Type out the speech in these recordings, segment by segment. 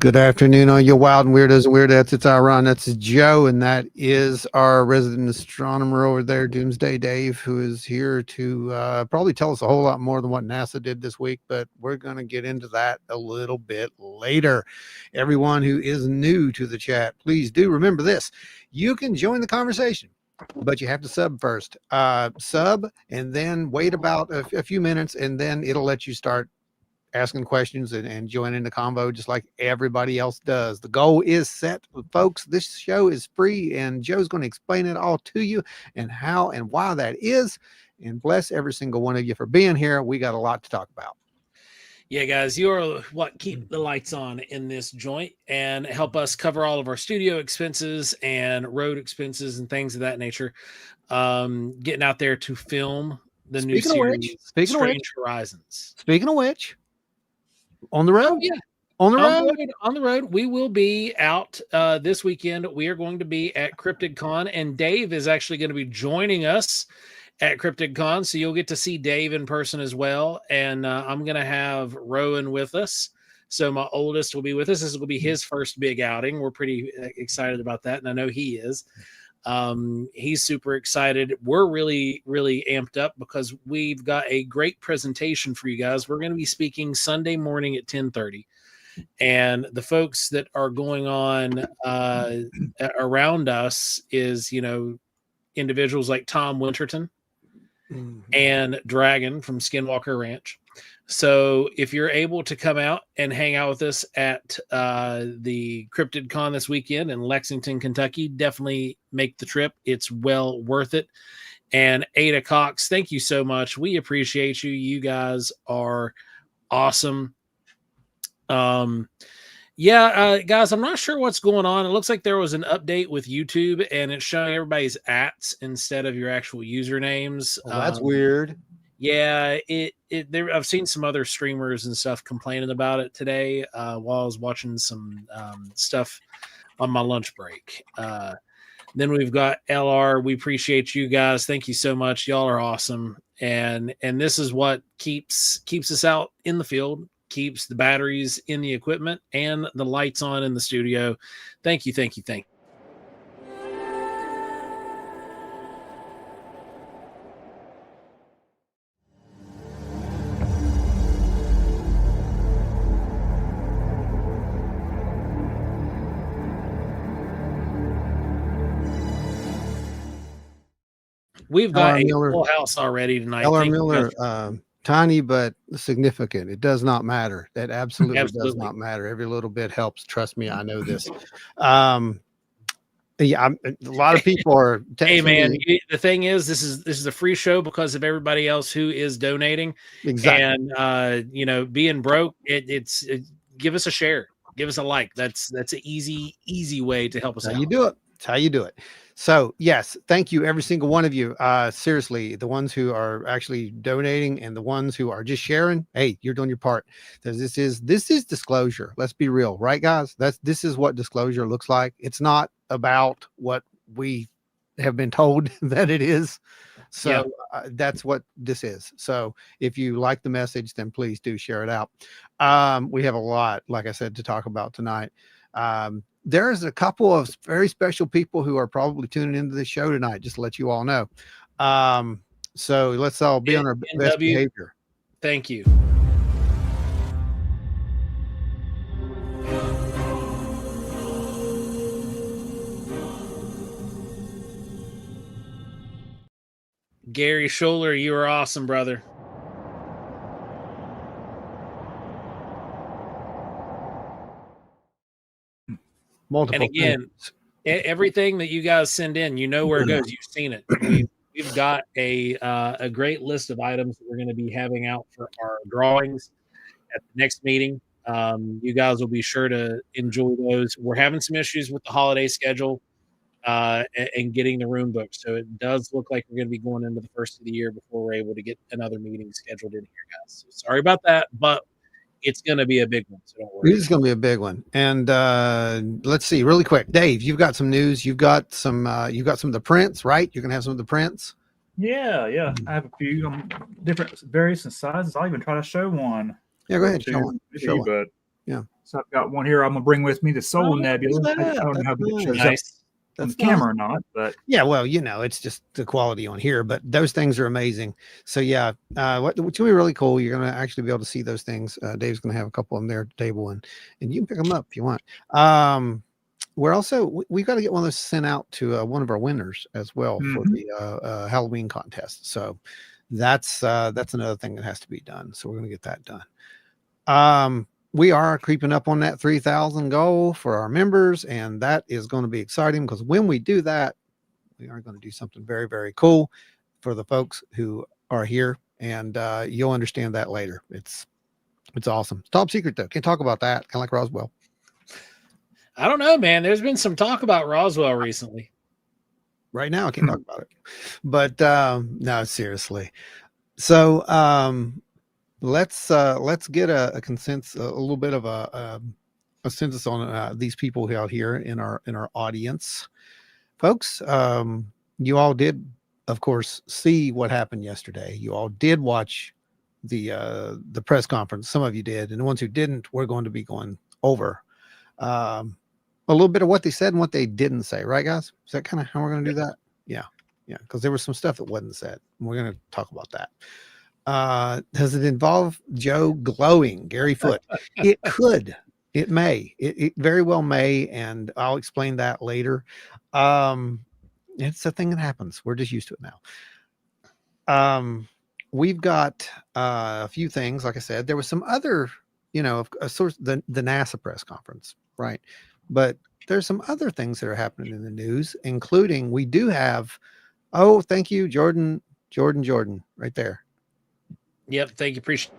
Good afternoon, all you wild and weirdos and weirdettes. It's our Ron. That's Joe, and that is our resident astronomer over there, Doomsday Dave, who is here to probably tell us a whole lot more than what NASA did this week, but we're going to get into that a little bit later. Everyone who is new to the chat, please do remember this. You can join the conversation, but you have to sub first. Sub, and then wait about a few minutes, and then it'll let you start asking questions and joining the convo just like everybody else does. The goal is set, folks. This show is free, and Joe's going to explain it all to you and how and why that is. And bless every single one of you for being here. We got a lot to talk about. Yeah, guys, you're what keep the lights on in this joint and help us cover all of our studio expenses and road expenses and things of that nature. Getting out there to film the new series, Strange Horizons. Speaking of which, on the road, on the road, we will be out this weekend. We are going to be at CryptidCon, and Dave is actually going to be joining us at CryptidCon, so you'll get to see Dave in person as well. And I'm going to have Rowan with us, so my oldest will be with us. This will be his first big outing. We're pretty excited about that, and I know he is. He's super excited. We're really, really amped up because we've got a great presentation for you guys. We're going to be speaking Sunday morning at 10:30, and the folks that are going on around us is, individuals like Tom Winterton and Dragon from Skinwalker Ranch. So if you're able to come out and hang out with us at the CryptidCon this weekend in Lexington, Kentucky, definitely make the trip. It's well worth it. And Ada Cox, thank you so much. We appreciate you. You guys are awesome. Guys, I'm not sure what's going on. It looks like there was an update with YouTube, and it's showing everybody's ats instead of your actual usernames. Oh, that's weird. Yeah, I've seen some other streamers and stuff complaining about it today while I was watching some stuff on my lunch break. Then we've got LR. We appreciate you guys. Thank you so much. Y'all are awesome. And this is what keeps us out in the field, keeps the batteries in the equipment and the lights on in the studio. Thank you. We've got a full house already tonight. L.R. Miller, tiny but significant. It does not matter. That absolutely does not matter. Every little bit helps. Trust me, I know this. A lot of people are. Hey, man, the thing is, this is a free show because of everybody else who is donating. Exactly. And being broke, it's give us a share, give us a like. That's an easy way to help us out. You do it. It's how you do it. So yes, thank you, every single one of you. Seriously, the ones who are actually donating and the ones who are just sharing. Hey, you're doing your part. Because this is disclosure. Let's be real, right, guys? This is what disclosure looks like. It's not about what we have been told that it is. So that's what this is. So if you like the message, then please do share it out. We have a lot, like I said, to talk about tonight. There's a couple of very special people who are probably tuning into the show tonight, just to let you all know. So let's all be on our best behavior. Thank you. Gary Scholler, you are awesome, brother. Multiple. And again, everything that you guys send in, you know where it goes. You've seen it. We've got a great list of items that we're going to be having out for our drawings at the next meeting. You guys will be sure to enjoy those. We're having some issues with the holiday schedule and getting the room booked. So it does look like we're going to be going into the first of the year before we're able to get another meeting scheduled in here, guys. So sorry about that, but it's going to be a big one. So don't worry. It's going to be a big one. And let's see, really quick, Dave, you've got some news. You've got some of the prints, right? You're going to have some of the prints. Yeah. I have a few different various sizes. I'll even try to show one. Yeah, go ahead. Show one. But Yeah. So I've got one here I'm gonna bring with me, the Soul Nebula. I don't know how good it shows up Nice. on the That's camera or not, but yeah, well, it's just the quality on here, but those things are amazing. So yeah, what's gonna be really cool, you're gonna actually be able to see those things. Dave's gonna have a couple of them there at the table, and you can pick them up if you want. We're also we got to get one of those sent out to one of our winners as well for the Halloween contest. So that's another thing that has to be done. So we're gonna get that done. We are creeping up on that 3,000 goal for our members, and that is going to be exciting because when we do that, we are going to do something very, very cool for the folks who are here, and you'll understand that later. It's awesome. It's top secret though. Can't talk about that. Kind of like Roswell. I don't know, man. There's been some talk about Roswell recently. Right now, I can't talk about it, but no, seriously. So let's get a consensus, a little bit of a census on these people out here in our audience, folks. You all did, of course, see what happened yesterday. You all did watch the press conference. Some of you did, and the ones who didn't, we're going to be going over a little bit of what they said and what they didn't say. Right, guys? Is that kind of how we're going to do that? Yeah, because there was some stuff that wasn't said. We're going to talk about that. Does it involve Joe glowing Gary Foote? It could. It may. It very well may, and I'll explain that later. It's a thing that happens. We're just used to it now. We've got a few things. Like I said, there was some other, of course, the NASA press conference, right? But there's some other things that are happening in the news, including we do have. Oh, thank you, Jordan, right there. Yep. Thank you. Appreciate.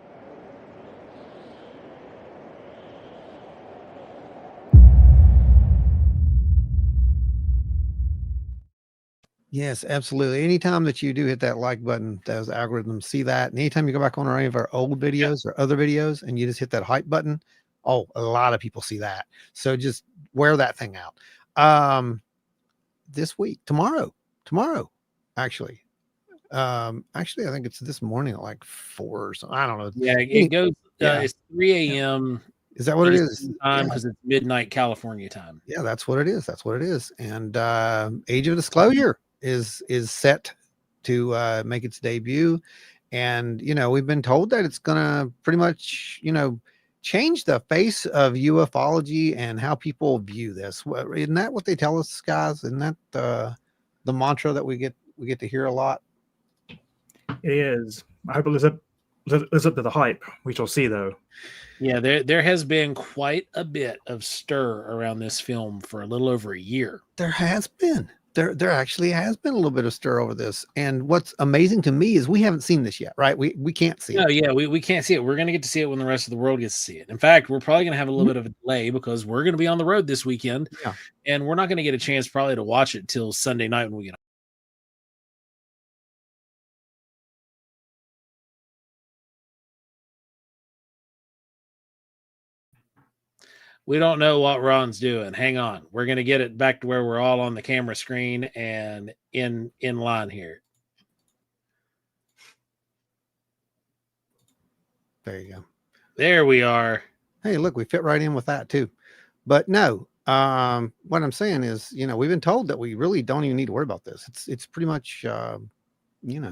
Yes, absolutely. Anytime that you do hit that like button, those algorithms see that. And anytime you go back on any of our old videos or other videos and you just hit that hype button, a lot of people see that. So just wear that thing out. This week, tomorrow, actually. I think it's this morning at like 4 or something. I don't know. Yeah, it goes. It's 3 a.m. Is that what it is? Time because it's midnight California time. Yeah, that's what it is. And Age of Disclosure is set to make its debut. And we've been told that it's gonna pretty much change the face of ufology and how people view this. Isn't that what they tell us, guys? Isn't that the mantra that we get to hear a lot? it is. I hope it lives up to the hype. We shall see, though. Yeah, there has been quite a bit of stir around this film for a little over a year. There has been. There actually has been a little bit of stir over this. And what's amazing to me is we haven't seen this yet, right? We can't see it. Yeah, we can't see it. We're going to get to see it when the rest of the world gets to see it. In fact, we're probably going to have a little bit of a delay because we're going to be on the road this weekend. Yeah. And we're not going to get a chance probably to watch it till Sunday night when we get home. We don't know what Ron's doing. Hang on. We're going to get it back to where we're all on the camera screen and in line here. There you go. There we are. Hey, look, we fit right in with that too. But no, what I'm saying is, we've been told that we really don't even need to worry about this. It's pretty much, go ahead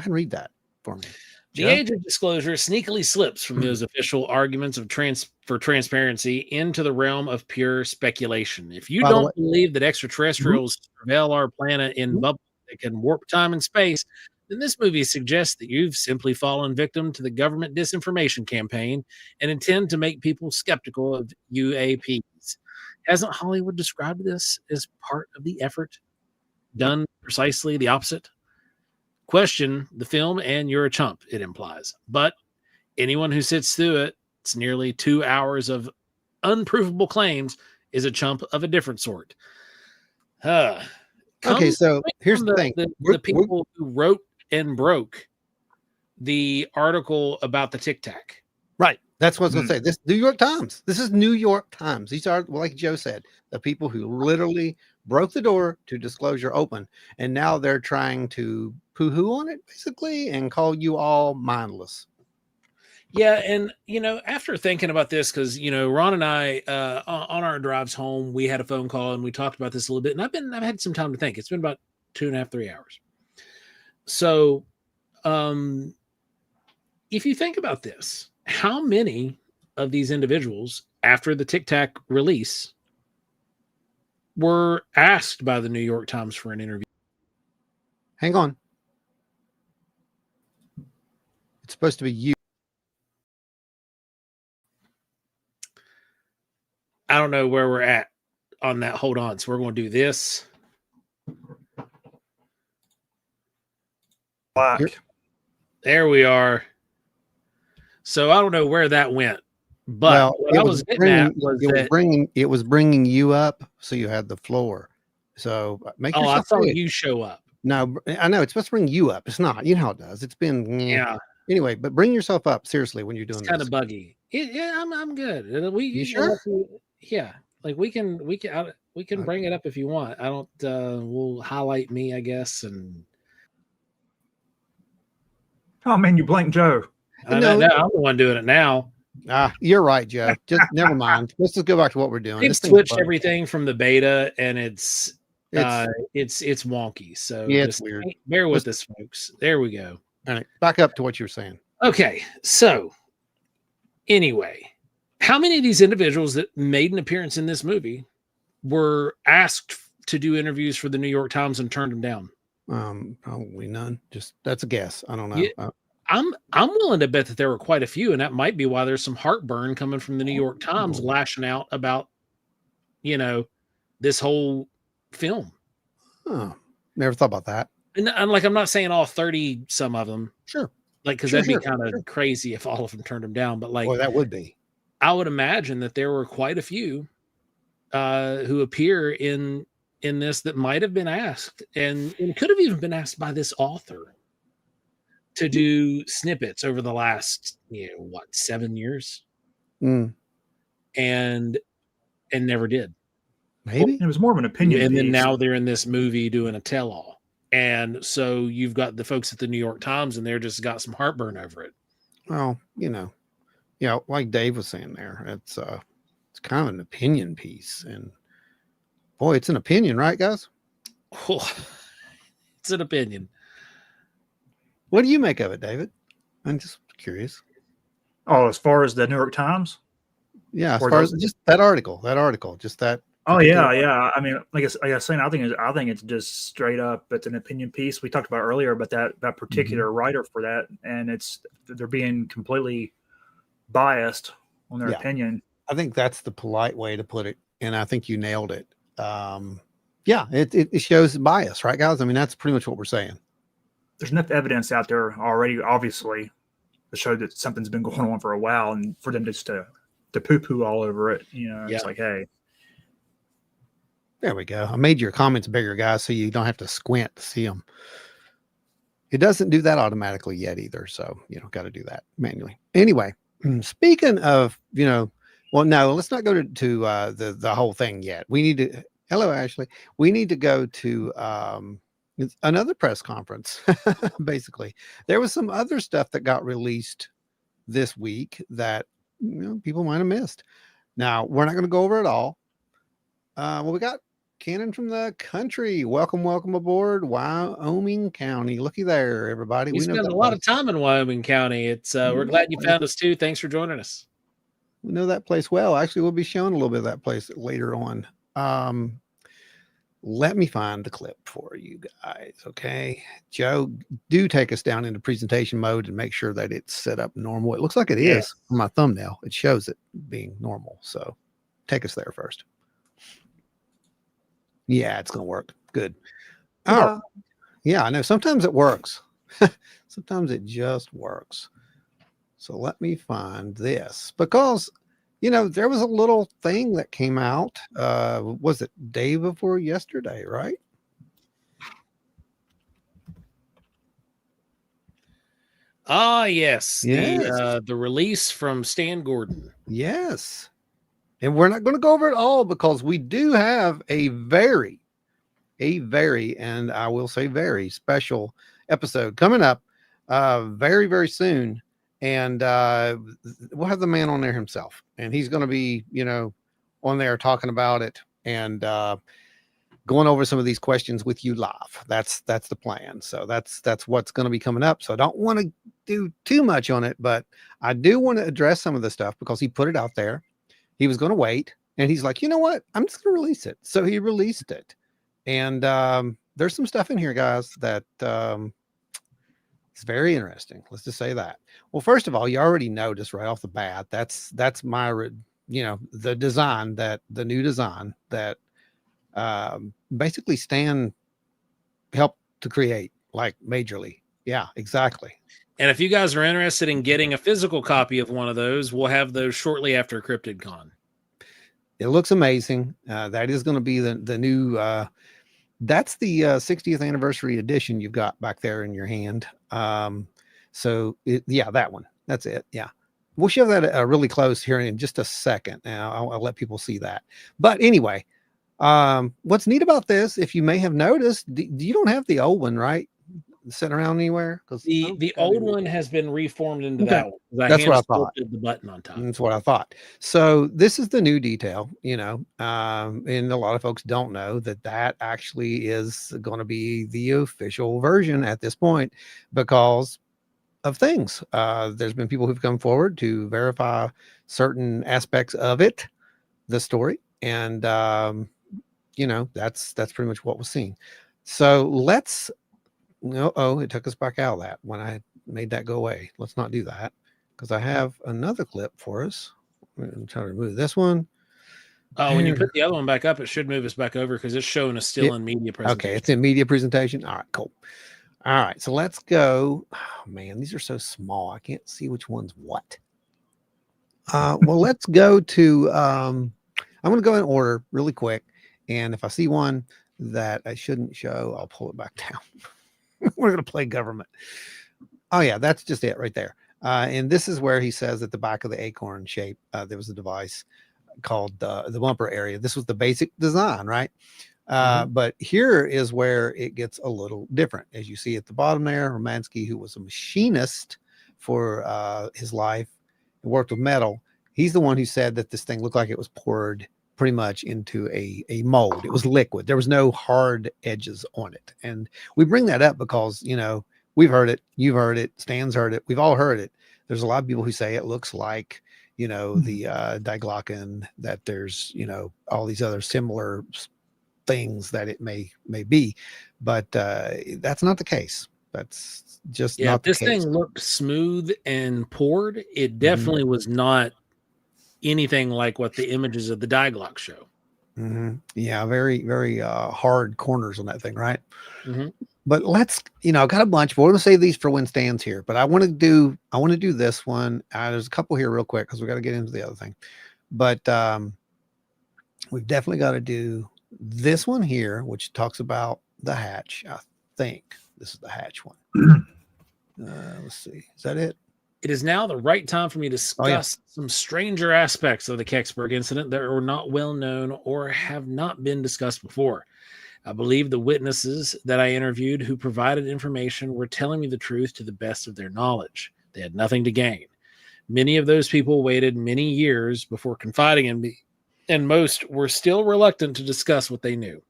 and read that for me. The Age of Disclosure sneakily slips from those official arguments of for transparency into the realm of pure speculation. If you don't believe that extraterrestrials surveil our planet in bubbles that can warp time and space, then this movie suggests that you've simply fallen victim to the government disinformation campaign and intend to make people skeptical of UAPs. Hasn't Hollywood described this as part of the effort? Done precisely the opposite? Question the film and you're a chump, it implies. But anyone who sits through it, it's nearly 2 hours of unprovable claims, is a chump of a different sort. Okay, so here's the thing. The people who wrote and broke the article about the Tic Tac. Right. That's what I was going to say. This New York Times. This is New York Times. These are, like Joe said, the people who literally broke the door to disclosure open. And now they're trying to poo-hoo on it, basically, and call you all mindless. Yeah, and after thinking about this, because Ron and I, on our drives home, we had a phone call and we talked about this a little bit, and I've had some time to think. It's been about 2.5, 3 hours. So, if you think about this, how many of these individuals after the Tic Tac release were asked by the New York Times for an interview? Hang on. It's supposed to be you. I don't know where we're at on that. Hold on. So we're going to do this. Black. There we are. So I don't know where that went, but Well, what I was getting at was it was bringing you up, so you had the floor. So make I yourself thought big. you show up. No, I know it's supposed to bring you up. It's not. You know how it does. It's been Yeah. Anyway, but bring yourself up seriously when you're doing It's kind this. of buggy. Yeah, I'm good. You sure? Yeah, like we can bring it up if you want. I don't. We'll highlight me, I guess, and. Oh man, you blanked Joe. No, I'm the one doing it now. You're right, Joe. Just never mind. Let's just go back to what we're doing. They've switched everything from the beta, and it's wonky. So yeah, just it's weird. Bear with us, folks. There we go. All right, back up to what you were saying. Okay, so anyway, how many of these individuals that made an appearance in this movie were asked to do interviews for the New York Times and turned them down? Probably none. Just that's a guess. I don't know. Yeah, I'm willing to bet that there were quite a few, and that might be why there's some heartburn coming from the New York Times lashing out about, this whole film. Oh, never thought about that. And I'm not saying all 30 some of them. Sure. Because that'd be kind of crazy if all of them turned them down. But well, that would be. I would imagine that there were quite a few who appear in this that might have been asked and could have even been asked by this author to do snippets over the last 7 years, and never did. Maybe it was more of an opinion, and then now they're in this movie doing a tell-all, and so you've got the folks at the New York Times, and they're just got some heartburn over it. Well, like Dave was saying there, it's kind of an opinion piece, and boy, it's an opinion, right, guys? Oh, it's an opinion. What do you make of it, David? I'm just curious. Oh, as far as the New York Times? Yeah, as far as just that article, just that. Oh yeah. I mean, like I was saying, I think it's just straight up. It's an opinion piece. We talked about earlier about that particular writer for that, and they're being completely biased on their opinion. I think that's the polite way to put it, and I think you nailed it. It shows bias, right, guys? I mean, that's pretty much what we're saying. There's enough evidence out there already, obviously, to show that something's been going on for a while, and for them just to poo-poo all over it, it's like, hey. There we go. I made your comments bigger, guys, so you don't have to squint to see them. It doesn't do that automatically yet either, so got to do that manually. Anyway, speaking of, well, no, let's not go to the whole thing yet. We need to. Hello, Ashley. We need to go to another press conference. Basically, there was some other stuff that got released this week that people might have missed. Now, we're not going to go over it all. Well, we got Cannon from the country. Welcome aboard Wyoming County. Looky there, everybody. We spend a lot of time in Wyoming County. It's we're glad you found us too. Thanks for joining us. We know that place well. Actually, we'll be showing a little bit of that place later on. Let me find the clip for you guys. Okay, Joe, do take us down into presentation mode and make sure that it's set up normal. It looks like it is on my thumbnail. It shows it being normal. So take us there first. Yeah, it's going to work. Good. Oh, yeah, I know. Sometimes it works. Sometimes it just works. So let me find this because, there was a little thing that came out. Was it day before yesterday, right? Yes. The release from Stan Gordon. Yes. And we're not going to go over it all because we do have a very, and I will say very special episode coming up very, very soon. and we'll have the man on there himself, and he's going to be, on there talking about it and going over some of these questions with you live. That's the plan. So that's what's going to be coming up. So I don't want to do too much on it, but I do want to address some of the stuff because he put it out there. He was going to wait, and he's like, you know what? I'm just going to release it. So he released it, and there's some stuff in here, guys, that it's very interesting. Let's just say that. Well, first of all, you already noticed right off the bat, that's my, the design, that the new design that basically Stan helped to create, like, majorly. Yeah, exactly. And if you guys are interested in getting a physical copy of one of those, we'll have those shortly after CryptidCon. It looks amazing. That is going to be the new, that's the 60th anniversary edition you've got back there in your hand. Yeah, that one. That's it. Yeah. We'll show that really close here in just a second. Now I'll let people see that. But anyway, what's neat about this, if you may have noticed, you don't have the old one, right? Sitting around anywhere, because the old one has been reformed into that one. That's what I thought. The button on top. That's what I thought. So this is the new detail, and a lot of folks don't know that actually is going to be the official version at this point because of things. There's been people who've come forward to verify certain aspects of it, the story, and that's pretty much what was seen. So let's. It took us back out of that when I made that go away. Let's not do that because I have another clip for us. I'm trying to remove this one. Oh, when you put the other one back up, it should move us back over because it's showing us still in media presentation. Okay, it's in media presentation. All right, cool. All right, so let's go. Oh, man, these are so small. I can't see which one's what. Well, let's go to, I'm going to go in order really quick. And if I see one that I shouldn't show, I'll pull it back down. We're going to play government. Oh, yeah, that's just it right there. And this is where he says at the back of the acorn shape, there was a device called the bumper area. This was the basic design, right? But here is where it gets a little different. As you see at the bottom there, Romansky, who was a machinist for his life and worked with metal, he's the one who said that this thing looked like it was poured pretty much into a mold. It was liquid. There was no hard edges on it. And we bring that up because, we've heard it. You've heard it. Stan's heard it. We've all heard it. There's a lot of people who say it looks like, the diglocken, that there's, all these other similar things that it may be. But that's not the case. That's just not the case. This thing looked smooth and poured. It definitely was not anything like what the images of the Diglock show. Yeah, very, very hard corners on that thing, right? But let's, I've got a bunch, but we're going to save these for when Stan's here. But I want to do this one. There's a couple here real quick because we got to get into the other thing. But we've definitely got to do this one here, which talks about the hatch. I think this is the hatch one. Let's see. Is that it? It is now the right time for me to discuss some stranger aspects of the Kecksburg incident that are not well known or have not been discussed before. I believe the witnesses that I interviewed who provided information were telling me the truth to the best of their knowledge. They had nothing to gain. Many of those people waited many years before confiding in me, and most were still reluctant to discuss what they knew.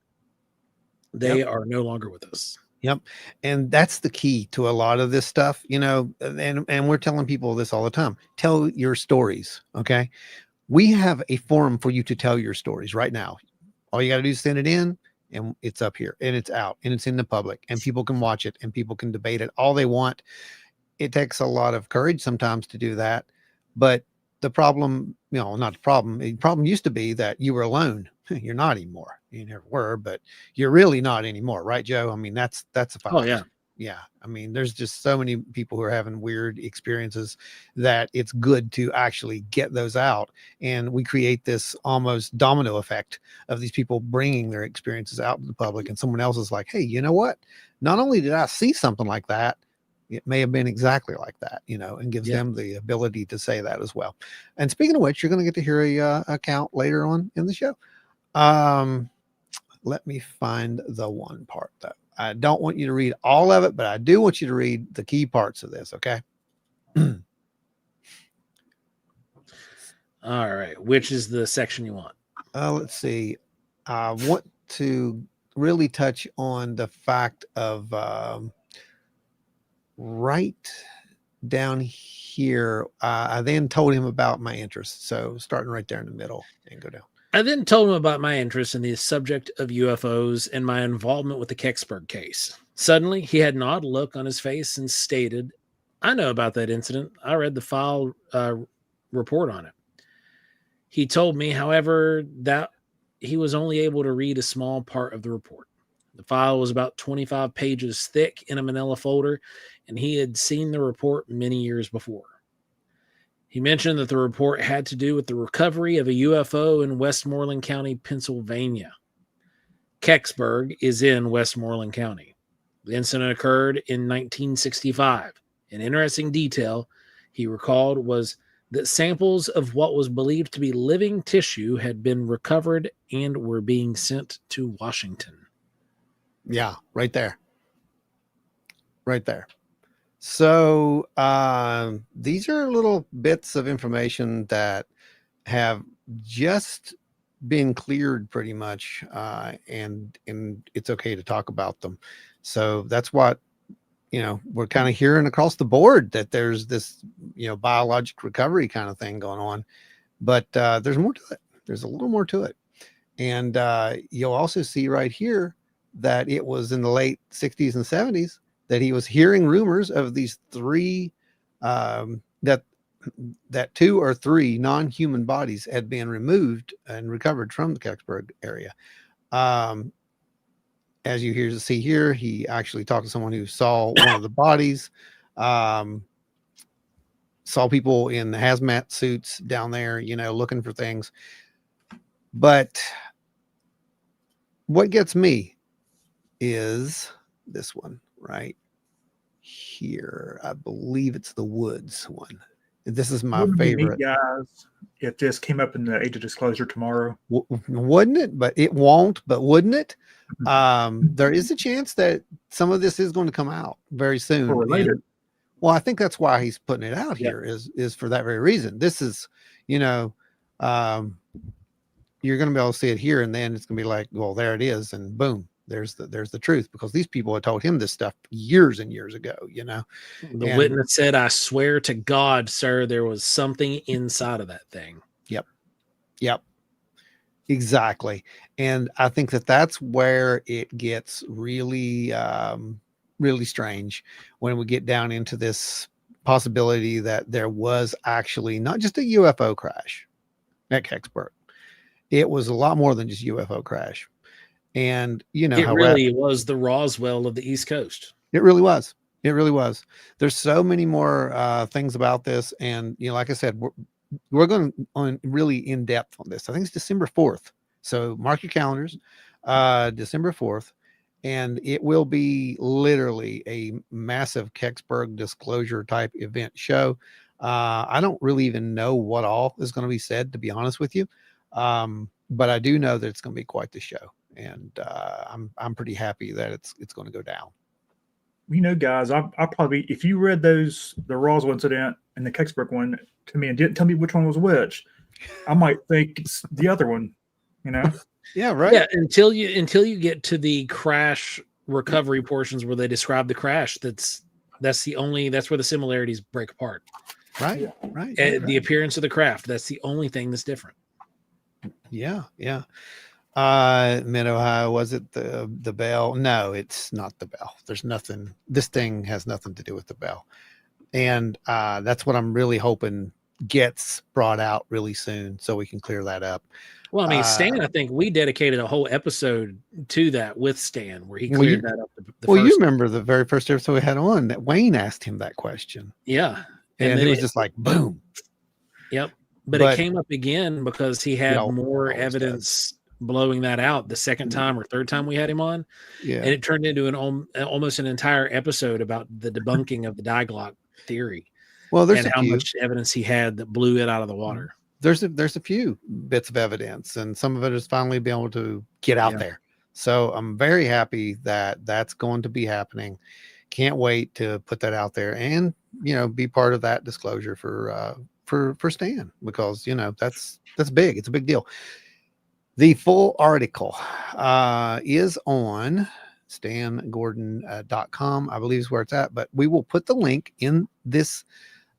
They are no longer with us. Yep. And that's the key to a lot of this stuff, and we're telling people this all the time. Tell your stories. Okay. We have a forum for you to tell your stories right now. All you got to do is send it in, and it's up here, and it's out, and it's in the public, and people can watch it, and people can debate it all they want. It takes a lot of courage sometimes to do that. But the problem, not the problem. The problem used to be that you were alone. You're not anymore. You never were, but you're really not anymore, right, Joe? I mean, that's a fact. Oh yeah. Yeah. I mean, there's just so many people who are having weird experiences that it's good to actually get those out. And we create this almost domino effect of these people bringing their experiences out to the public. And someone else is like, hey, you know what? Not only did I see something like that, it may have been exactly like that, and gives them the ability to say that as well. And speaking of which, you're going to get to hear a account later on in the show. Let me find the one part though. I don't want you to read all of it, but I do want you to read the key parts of this. Okay. All right. Which is the section you want? Let's see. I want to really touch on the fact of right down here. I then told him about my interests. So starting right there in the middle and go down. I then told him about my interest in the subject of UFOs and my involvement with the Kecksburg case. Suddenly, he had an odd look on his face and stated, I know about that incident. I read the file report on it. He told me, however, that he was only able to read a small part of the report. The file was about 25 pages thick in a manila folder, and he had seen the report many years before. He mentioned that the report had to do with the recovery of a UFO in Westmoreland County, Pennsylvania. Kecksburg is in Westmoreland County. The incident occurred in 1965. An interesting detail he recalled was that samples of what was believed to be living tissue had been recovered and were being sent to Washington. Yeah, right there. Right there. So these are little bits of information that have just been cleared pretty much, and it's okay to talk about them. So that's what, we're kind of hearing across the board, that there's this, biologic recovery kind of thing going on. But there's more to it. There's a little more to it. And you'll also see right here that it was in the late 60s and 70s that he was hearing rumors of these three, that 2 or 3 non-human bodies had been removed and recovered from the Kecksburg area. As you see here, he actually talked to someone who saw one of the bodies, saw people in hazmat suits down there, looking for things. But what gets me is this one right here. I believe it's the Woods one. This is my favorite. Guys, if this came up in the age of disclosure tomorrow, wouldn't it? But it won't. But wouldn't it? There is a chance that some of this is going to come out very soon. Related. Well, I think that's why he's putting it out here, is for that very reason. This is, you're going to be able to see it here, and then it's going to be like, well, there it is, and boom, there's the truth, because these people had told him this stuff years and years ago. The witness said, "I swear to God, sir, there was something inside of that thing." Yep. Exactly. And I think that's where it gets really, really strange, when we get down into this possibility that there was actually not just a UFO crash at Kecksburg. It was a lot more than just UFO crash. And, it really was the Roswell of the East Coast. It really was. It really was. There's so many more things about this. And, like I said, we're going on really in depth on this. I think it's December 4th. So mark your calendars, December 4th. And it will be literally a massive Kecksburg disclosure type event show. I don't really even know what all is going to be said, to be honest with you. But I do know that it's going to be quite the show. And I'm pretty happy that it's going to go down. Guys, I'll probably, if you read the Roswell incident and the Kecksburg one to me and didn't tell me which one was which, I might think it's the other one. Yeah, right. Yeah, until you get to the crash recovery portions where they describe the crash, that's where the similarities break apart. Right. Yeah. Right. The appearance of the craft, that's the only thing that's different. Yeah. Mid Ohio, was it the bell? No, it's not the bell. There's nothing. This thing has nothing to do with the bell. And that's what I'm really hoping gets brought out really soon, so we can clear that up. Well, I mean, Stan, I think we dedicated a whole episode to that with Stan, where he cleared that up. You remember the very first episode we had on that Wayne asked him that question. Yeah. And it was just like, boom. Yep. But it came up again because he had more evidence blowing that out the second time or third time we had him on. Yeah. And it turned into almost an entire episode about the debunking of the Diglot theory. Well, there's how much evidence he had that blew it out of the water. There's a few bits of evidence, and some of it is finally being able to get out there. So I'm very happy that that's going to be happening. Can't wait to put that out there and, be part of that disclosure for for Stan, because that's big. It's a big deal. The full article is on stangordon.com, I believe is where it's at, but we will put the link in this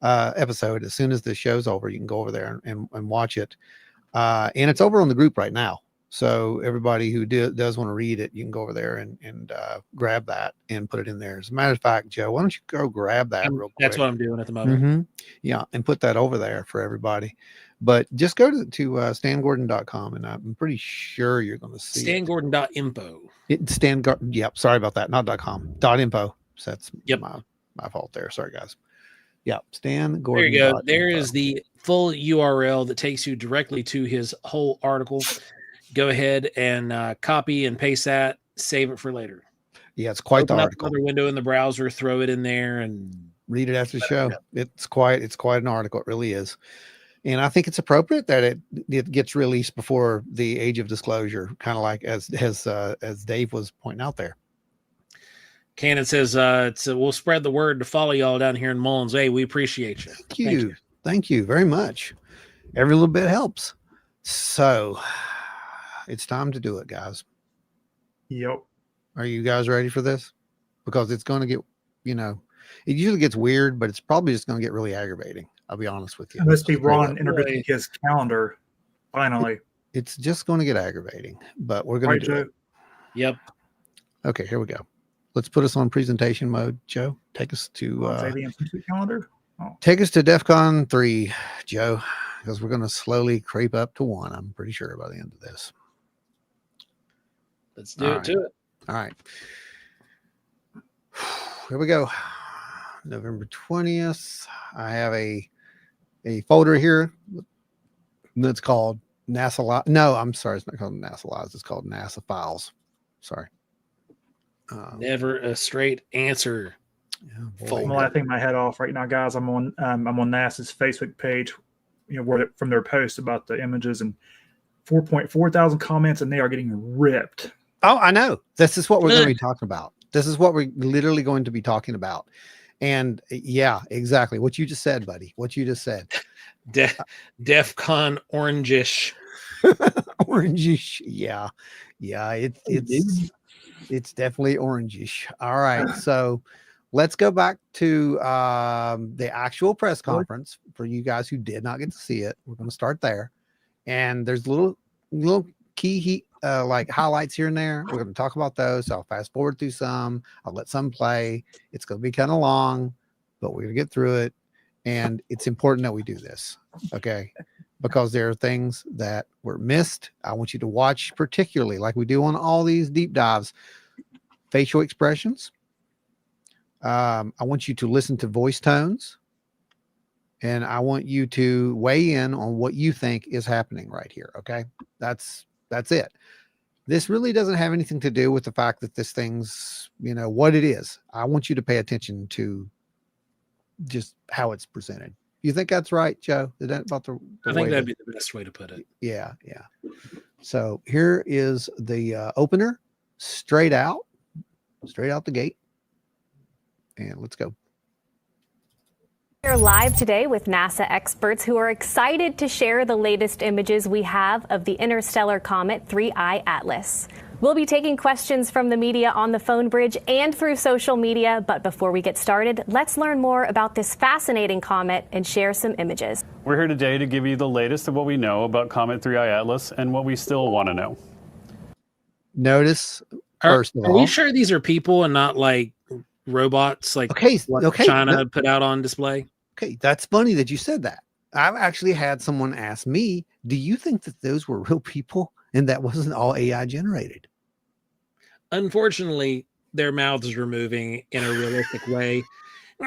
episode as soon as the show's over. You can go over there and watch it. And it's over on the group right now. So everybody who does want to read it, you can go over there and grab that and put it in there. As a matter of fact, Joe, why don't you go grab that real quick? That's what I'm doing at the moment. Mm-hmm. Yeah, and put that over there for everybody. But just go to stangordon.com, and I'm pretty sure you're going to see stangordon.info. Yep, sorry about that. Not .com. .info. So that's my fault there. Sorry, guys. Yeah, Stan Gordon. There you go. There is the full URL that takes you directly to his whole article. Go ahead and copy and paste that. Save it for later. Yeah, it's quite Open the up article. another window in the browser, throw it in there, and read it after the show. It's quite an article. It really is. And I think it's appropriate that it gets released before the age of disclosure, kind of like as Dave was pointing out there. Cannon says, we'll spread the word to follow y'all down here in Mullins. Hey, we appreciate you. Thank you very much. Every little bit helps. So it's time to do it, guys. Yep. Are you guys ready for this? Because it's going to get, it usually gets weird, but it's probably just going to get really aggravating. I'll be honest with you. Unless be Ron introducing his calendar. Finally. It's just going to get aggravating, but we're going to do it. Yep. Okay, here we go. Let's put us on presentation mode. Joe, take us to calendar. Take us to DEFCON 3, Joe, because we're going to slowly creep up to 1. I'm pretty sure by the end of this. Let's do it to it. All right. Here we go. November 20th. I have a folder here that's called NASA. No, I'm sorry. It's not called NASA Lives. It's called NASA Files. Sorry. Never a straight answer. I'm laughing my head off right now, guys. I'm on NASA's Facebook page, from their post about the images, and 4.4 thousand comments, and they are getting ripped. Oh, I know. This is what we're going to be talking about. This is what we're literally going to be talking about. And yeah, exactly what you just said, buddy. What you just said. DEFCON orangish. Orangish. Yeah. It's definitely orangish. All right. So let's go back to the actual press conference for you guys who did not get to see it. We're going to start there. And there's little key like highlights here and there. We're going to talk about those. So I'll fast forward through some. I'll let some play. It's going to be kind of long, but we're going to get through it. And it's important that we do this. Okay. Because there are things that were missed. I want you to watch, particularly like we do on all these deep dives, facial expressions. I want you to listen to voice tones. And I want you to weigh in on what you think is happening right here. Okay. That's it. This really doesn't have anything to do with the fact that this thing's, what it is. I want you to pay attention to just how it's presented. You think that's right, Joe? Is that about the I think that'd be the best way to put it. Yeah. So here is the opener, straight out the gate. And let's go. We're live today with NASA experts who are excited to share the latest images we have of the interstellar comet 3I Atlas. We'll be taking questions from the media on the phone bridge and through social media. But before we get started, let's learn more about this fascinating comet and share some images. We're here today to give you the latest of what we know about Comet 3I Atlas and what we still want to know. Notice, first of all, are we sure these are people and not like robots, like China put out on display? Okay, that's funny that you said that. I've actually had someone ask me, do you think that those were real people and that wasn't all AI generated? Unfortunately, their mouths were moving in a realistic way,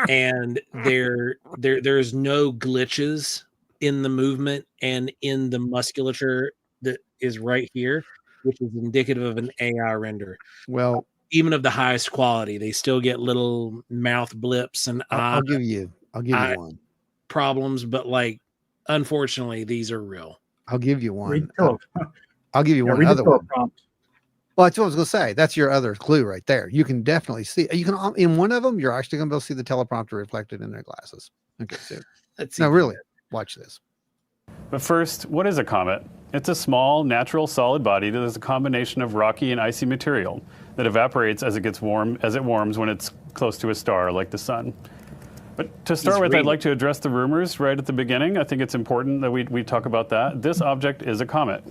and there's no glitches in the movement and in the musculature that is right here, which is indicative of an AI render. Well, even of the highest quality, they still get little mouth blips and I'll give you one problems, but like, unfortunately, these are real. I'll give you one. I'll give you one other one. Prompt. Well, that's what I was going to say. That's your other clue right there. You can definitely see. You can in one of them. You're actually going to be able to see the teleprompter reflected in their glasses. Okay, so no, really, Watch this. But first, what is a comet? It's a small, natural, solid body that is a combination of rocky and icy material that evaporates as it warms when it's close to a star, like the sun. But to start with, I'd like to address the rumors right at the beginning. I think it's important that we talk about that. This object is a comet.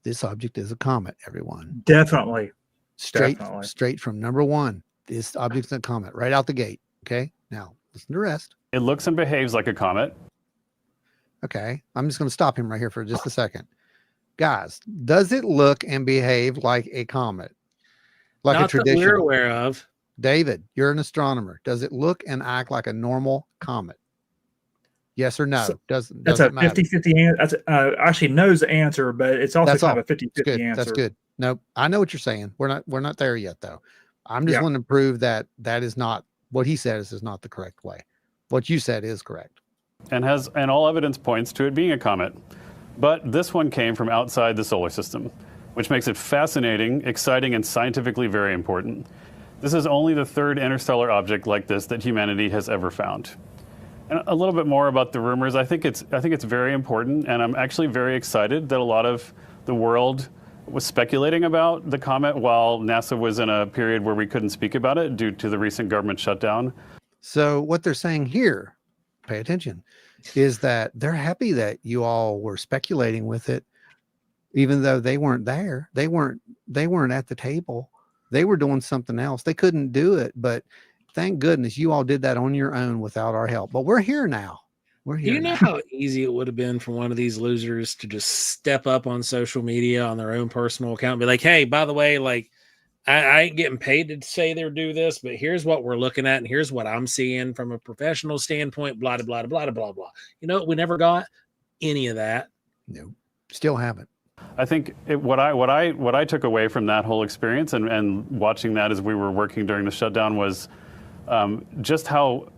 This object is a comet, everyone. Definitely. Straight from number one. This object's a comet right out the gate. Okay. Now listen to the rest. It looks and behaves like a comet. Okay. I'm just going to stop him right here for just a second. Guys, does it look and behave like a comet? Like Not a traditional? that we're aware of. David, you're an astronomer. Does it look and act like a normal comet? Yes or no? So, doesn't that's a matter. 50-50 answer. That's actually knows the answer, but it's also That's kind all. of a 50-50 answer. That's good. No, I know what you're saying. We're not there yet, though. I'm just wanting to prove that is not what he says is not the correct way. What you said is correct. And all evidence points to it being a comet. But this one came from outside the solar system, which makes it fascinating, exciting, and scientifically very important. This is only the third interstellar object like this that humanity has ever found. And a little bit more about the rumors. I think it's very important, and I'm actually very excited that a lot of the world was speculating about the comet while NASA was in a period where we couldn't speak about it due to the recent government shutdown. So what they're saying here, pay attention, is that they're happy that you all were speculating with it, even though they weren't there. They weren't at the table. They were doing something else. They couldn't do it, but thank goodness you all did that on your own without our help. But we're here now. We're here. Do you know how easy it would have been for one of these losers to just step up on social media on their own personal account and be like, hey, by the way, like, I ain't getting paid to say they do this, but here's what we're looking at, and here's what I'm seeing from a professional standpoint, blah, blah, blah, blah, blah, blah. You know, we never got any of that. No, still haven't. I think what I took away from that whole experience and watching that as we were working during the shutdown was just how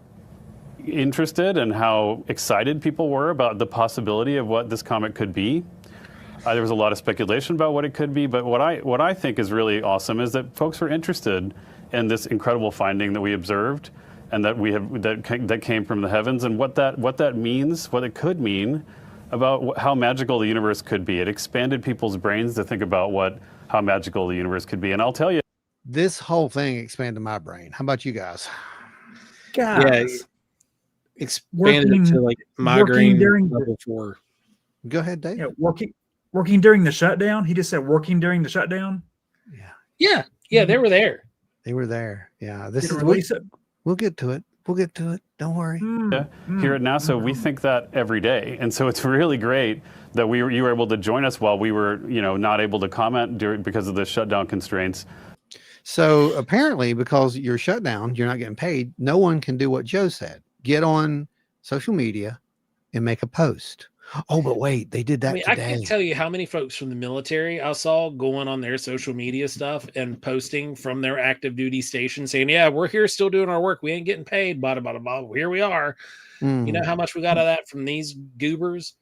interested and how excited people were about the possibility of what this comet could be. There was a lot of speculation about what it could be, but what I think is really awesome is that folks were interested in this incredible finding that we observed and that came from the heavens, and what that means, what it could mean about how magical the universe could be. It expanded people's brains to think about how magical the universe could be. And I'll tell you, this whole thing expanded my brain. How about you guys? Yeah, expanded it to like migraine level 4. Go ahead, Dave. Yeah, working during the shutdown. He just said working during the shutdown. Yeah, they were there. They were there. Yeah, we'll get to it. We'll get to it. Don't worry. Here at NASA, we think that every day, and so it's really great that you were able to join us while we were, not able to comment because of the shutdown constraints. So apparently, because you're shut down, you're not getting paid. No one can do what Joe said. Get on social media and make a post. Oh, but wait, they did that today. I can't tell you how many folks from the military I saw going on their social media stuff and posting from their active duty station saying, yeah, we're here still doing our work. We ain't getting paid. Blah, blah, blah, blah. Here we are. You know how much we got of that from these goobers?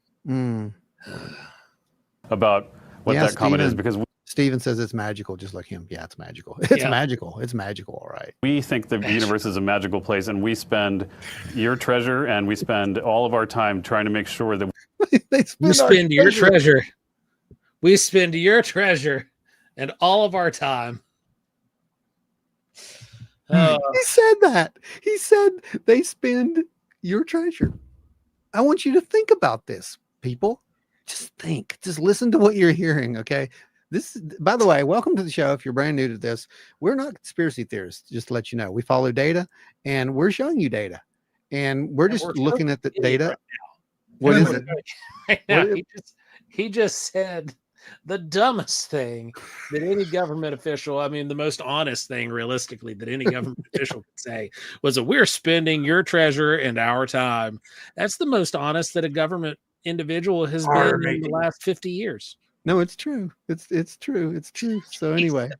About what that comet is, because Steven says it's magical, just like him. Yeah, it's magical. It's magical. It's magical. All right. We think the universe is a magical place, and we spend your treasure and we spend all of our time trying to make sure that we spend your treasure. We spend your treasure and all of our time. He said that. He said they spend your treasure. I want you to think about this, people. Just think. Just listen to what you're hearing, okay? This, by the way, welcome to the show. If you're brand new to this, we're not conspiracy theorists, just to let you know. We follow data, and we're showing you data. And we're just looking at the data. Right, what is it? Right, he just said the dumbest thing that any government official, I mean, the most honest thing, realistically, that any government official could say was that we're spending your treasure and our time. That's the most honest that a government individual has been in the last 50 years. No, it's true. It's true. It's true. So anyway,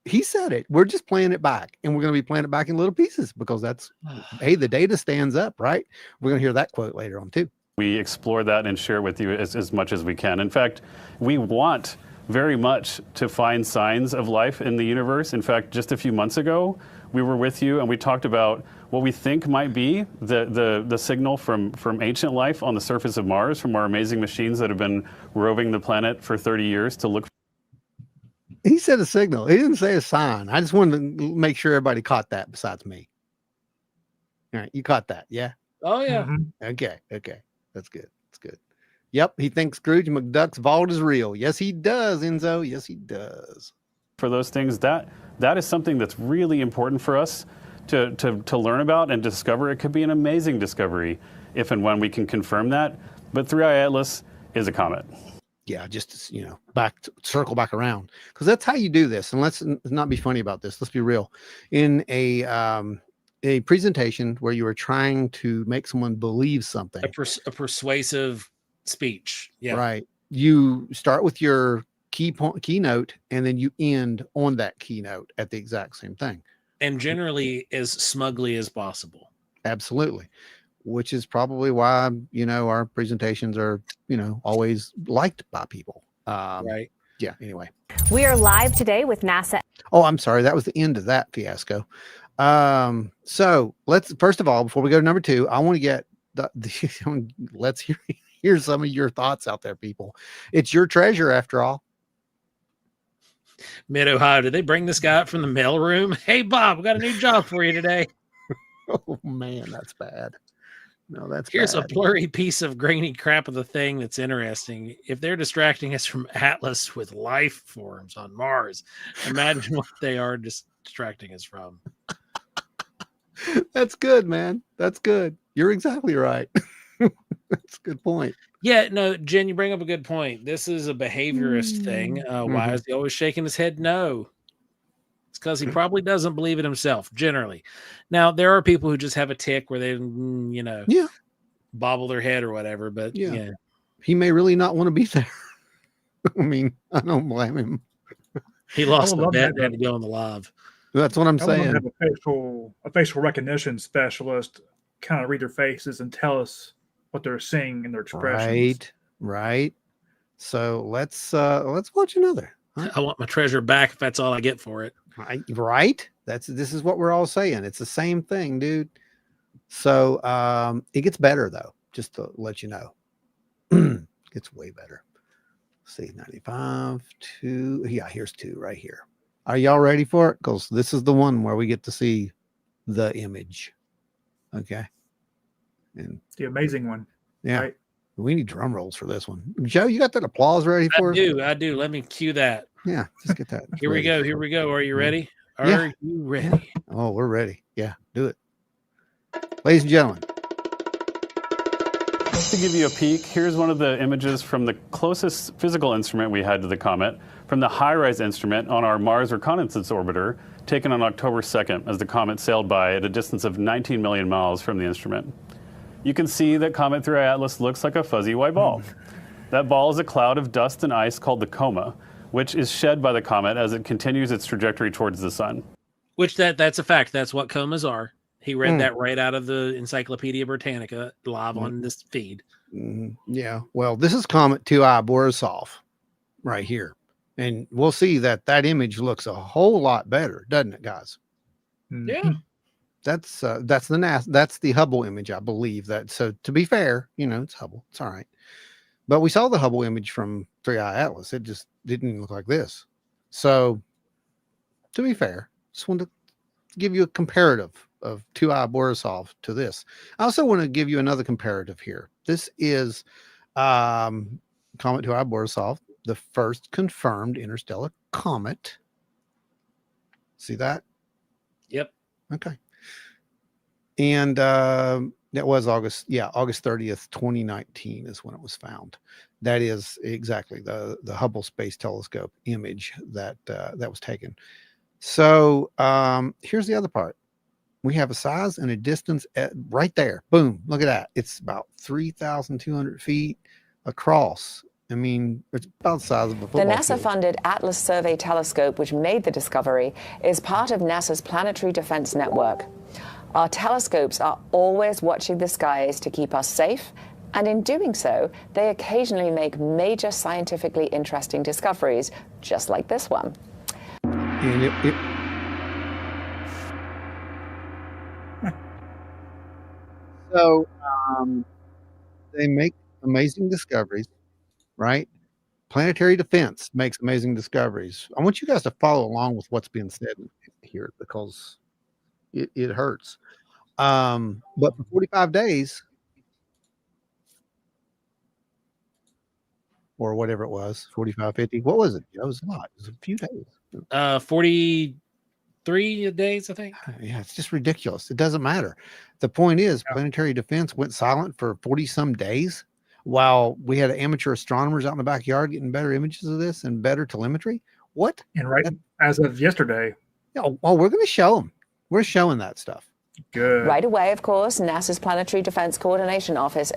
he said it. We're just playing it back, and we're going to be playing it back in little pieces because that's, hey, the data stands up, right? We're going to hear that quote later on too. We explore that and share with you as much as we can. In fact, we want very much to find signs of life in the universe. In fact, just a few months ago, we were with you and we talked about what we think might be the signal from ancient life on the surface of Mars, from our amazing machines that have been roving the planet for 30 years to look. He said a signal. He didn't say a sign. I just wanted to make sure everybody caught that besides me. All right, you caught that, yeah? Oh yeah. Okay. That's good. That's good. Yep, he thinks Scrooge McDuck's vault is real. Yes, he does, Enzo. Yes, he does. For those things, that is something that's really important for us to learn about and discover. It could be an amazing discovery if and when we can confirm that. But 3I Atlas is a comet. Yeah, just circle back around, because that's how you do this. And let's not be funny about this. Let's be real. In a presentation where you are trying to make someone believe something, a persuasive speech. Yeah, right. You start with your keynote, and then you end on that keynote at the exact same thing, and generally as smugly as possible. Absolutely. Which is probably why, our presentations are, always liked by people. Right. Yeah. Anyway. We are live today with NASA. Oh, I'm sorry. That was the end of that fiasco. So let's, first of all, before we go to number 2, I want to get let's hear some of your thoughts out there, people. It's your treasure after all. Mid-Ohio, did they bring this guy up from the mailroom? Hey, Bob, we got a new job for you today. Oh man, that's bad. No, that's Here's bad. a blurry piece of grainy crap of the thing that's interesting. If they're distracting us from Atlas with life forms on Mars, imagine what they are distracting us from. That's good, man. That's good. You're exactly right. That's a good point. Yeah, no, Jen, you bring up a good point. This is a behaviorist thing. Why is he always shaking his head no? It's because he probably doesn't believe it himself, generally. Now, there are people who just have a tick where they, bobble their head or whatever, but yeah. He may really not want to be there. I mean, I don't blame him. He lost the bet and had to go on the live. That's what I'm saying. Have a facial recognition specialist kind of read their faces and tell us what they're seeing in their expressions. Right. So let's watch another. Huh? I want my treasure back if that's all I get for it. Right. This is what we're all saying. It's the same thing, dude. So it gets better though, just to let you know. It gets way better. Let's see, 95, 2. Yeah, here's 2 right here. Are y'all ready for it? Because this is the one where we get to see the image. Okay. And the amazing one. Yeah. Right? We need drum rolls for this one. Joe, you got that applause ready for us? I do. Let me cue that. Yeah, just get that. Here we go. Are you ready? Are you ready? Oh, we're ready. Yeah, do it. Ladies and gentlemen. Just to give you a peek, here's one of the images from the closest physical instrument we had to the comet, from the HiRISE instrument on our Mars Reconnaissance Orbiter, taken on October 2nd as the comet sailed by at a distance of 19 million miles from the instrument. You can see that Comet 3I Atlas looks like a fuzzy white ball. That ball is a cloud of dust and ice called the coma, which is shed by the comet as it continues its trajectory towards the sun. Which that's a fact. That's what comas are. He read that right out of the Encyclopedia Britannica live on this feed. Yeah. Well, this is Comet 2I Borisov right here. And we'll see that image looks a whole lot better, doesn't it, guys? Yeah. That's the Hubble image, I believe. That, so to be fair, it's Hubble. It's all right. But we saw the Hubble image from 3I Atlas. It just didn't look like this. So to be fair, just wanted to give you a comparative of 2I Borisov to this. I also want to give you another comparative here. This is Comet 2I Borisov, the first confirmed interstellar comet. See that? Yep. Okay. And that was August 30th, 2019 is when it was found. That is exactly the Hubble Space Telescope image that was taken. So here's the other part. We have a size and a distance right there. Boom. Look at that. It's about 3,200 feet across. I mean, it's about the size of a football The NASA-funded field. Atlas Survey Telescope, which made the discovery, is part of NASA's Planetary Defense Network. Our telescopes are always watching the skies to keep us safe, and in doing so, they occasionally make major scientifically interesting discoveries, just like this one. And So they make amazing discoveries, right? Planetary Defense makes amazing discoveries. I want you guys to follow along with what's being said here because it hurts. But for 45 days or whatever it was, 45, 50, what was it? It was a lot. It was a few days. 43 days, I think. Yeah, it's just ridiculous. It doesn't matter. The point is, Planetary Defense went silent for 40 some days while we had amateur astronomers out in the backyard getting better images of this and better telemetry. What? And as of yesterday. Oh, we're going to show them. We're showing that stuff. Good. Right away, of course, NASA's Planetary Defense Coordination Office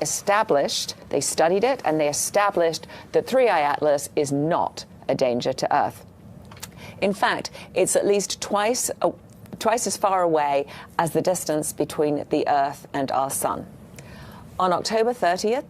they studied it, and they established that 3I Atlas is not a danger to Earth. In fact, it's at least twice as far away as the distance between the Earth and our sun. On October 30th,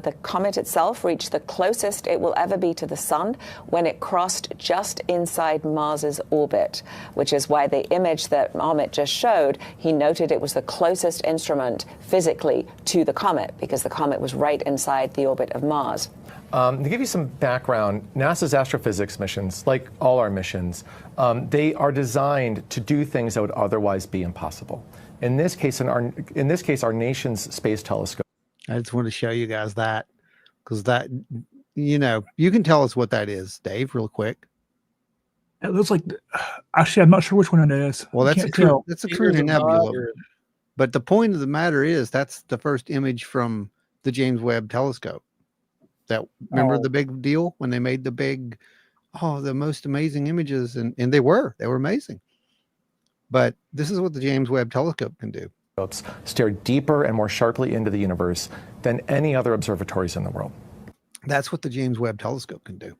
the comet itself reached the closest it will ever be to the sun when it crossed just inside Mars's orbit, which is why the image that Amit just showed, he noted it was the closest instrument physically to the comet because the comet was right inside the orbit of Mars. To give you some background, NASA's astrophysics missions, like all our missions, they are designed to do things that would otherwise be impossible. In this case, our nation's space telescope. I just want to show you guys that because that, you can tell us what that is, Dave, real quick. It looks like, actually, I'm not sure which one it is. Well, that's a Carina Nebula. But the point of the matter is that's the first image from the James Webb Telescope. Remember the big deal when they made the most amazing images, and they were amazing. But this is what the James Webb Telescope can do. Stare deeper and more sharply into the universe than any other observatories in the world. That's what the James Webb Telescope can do.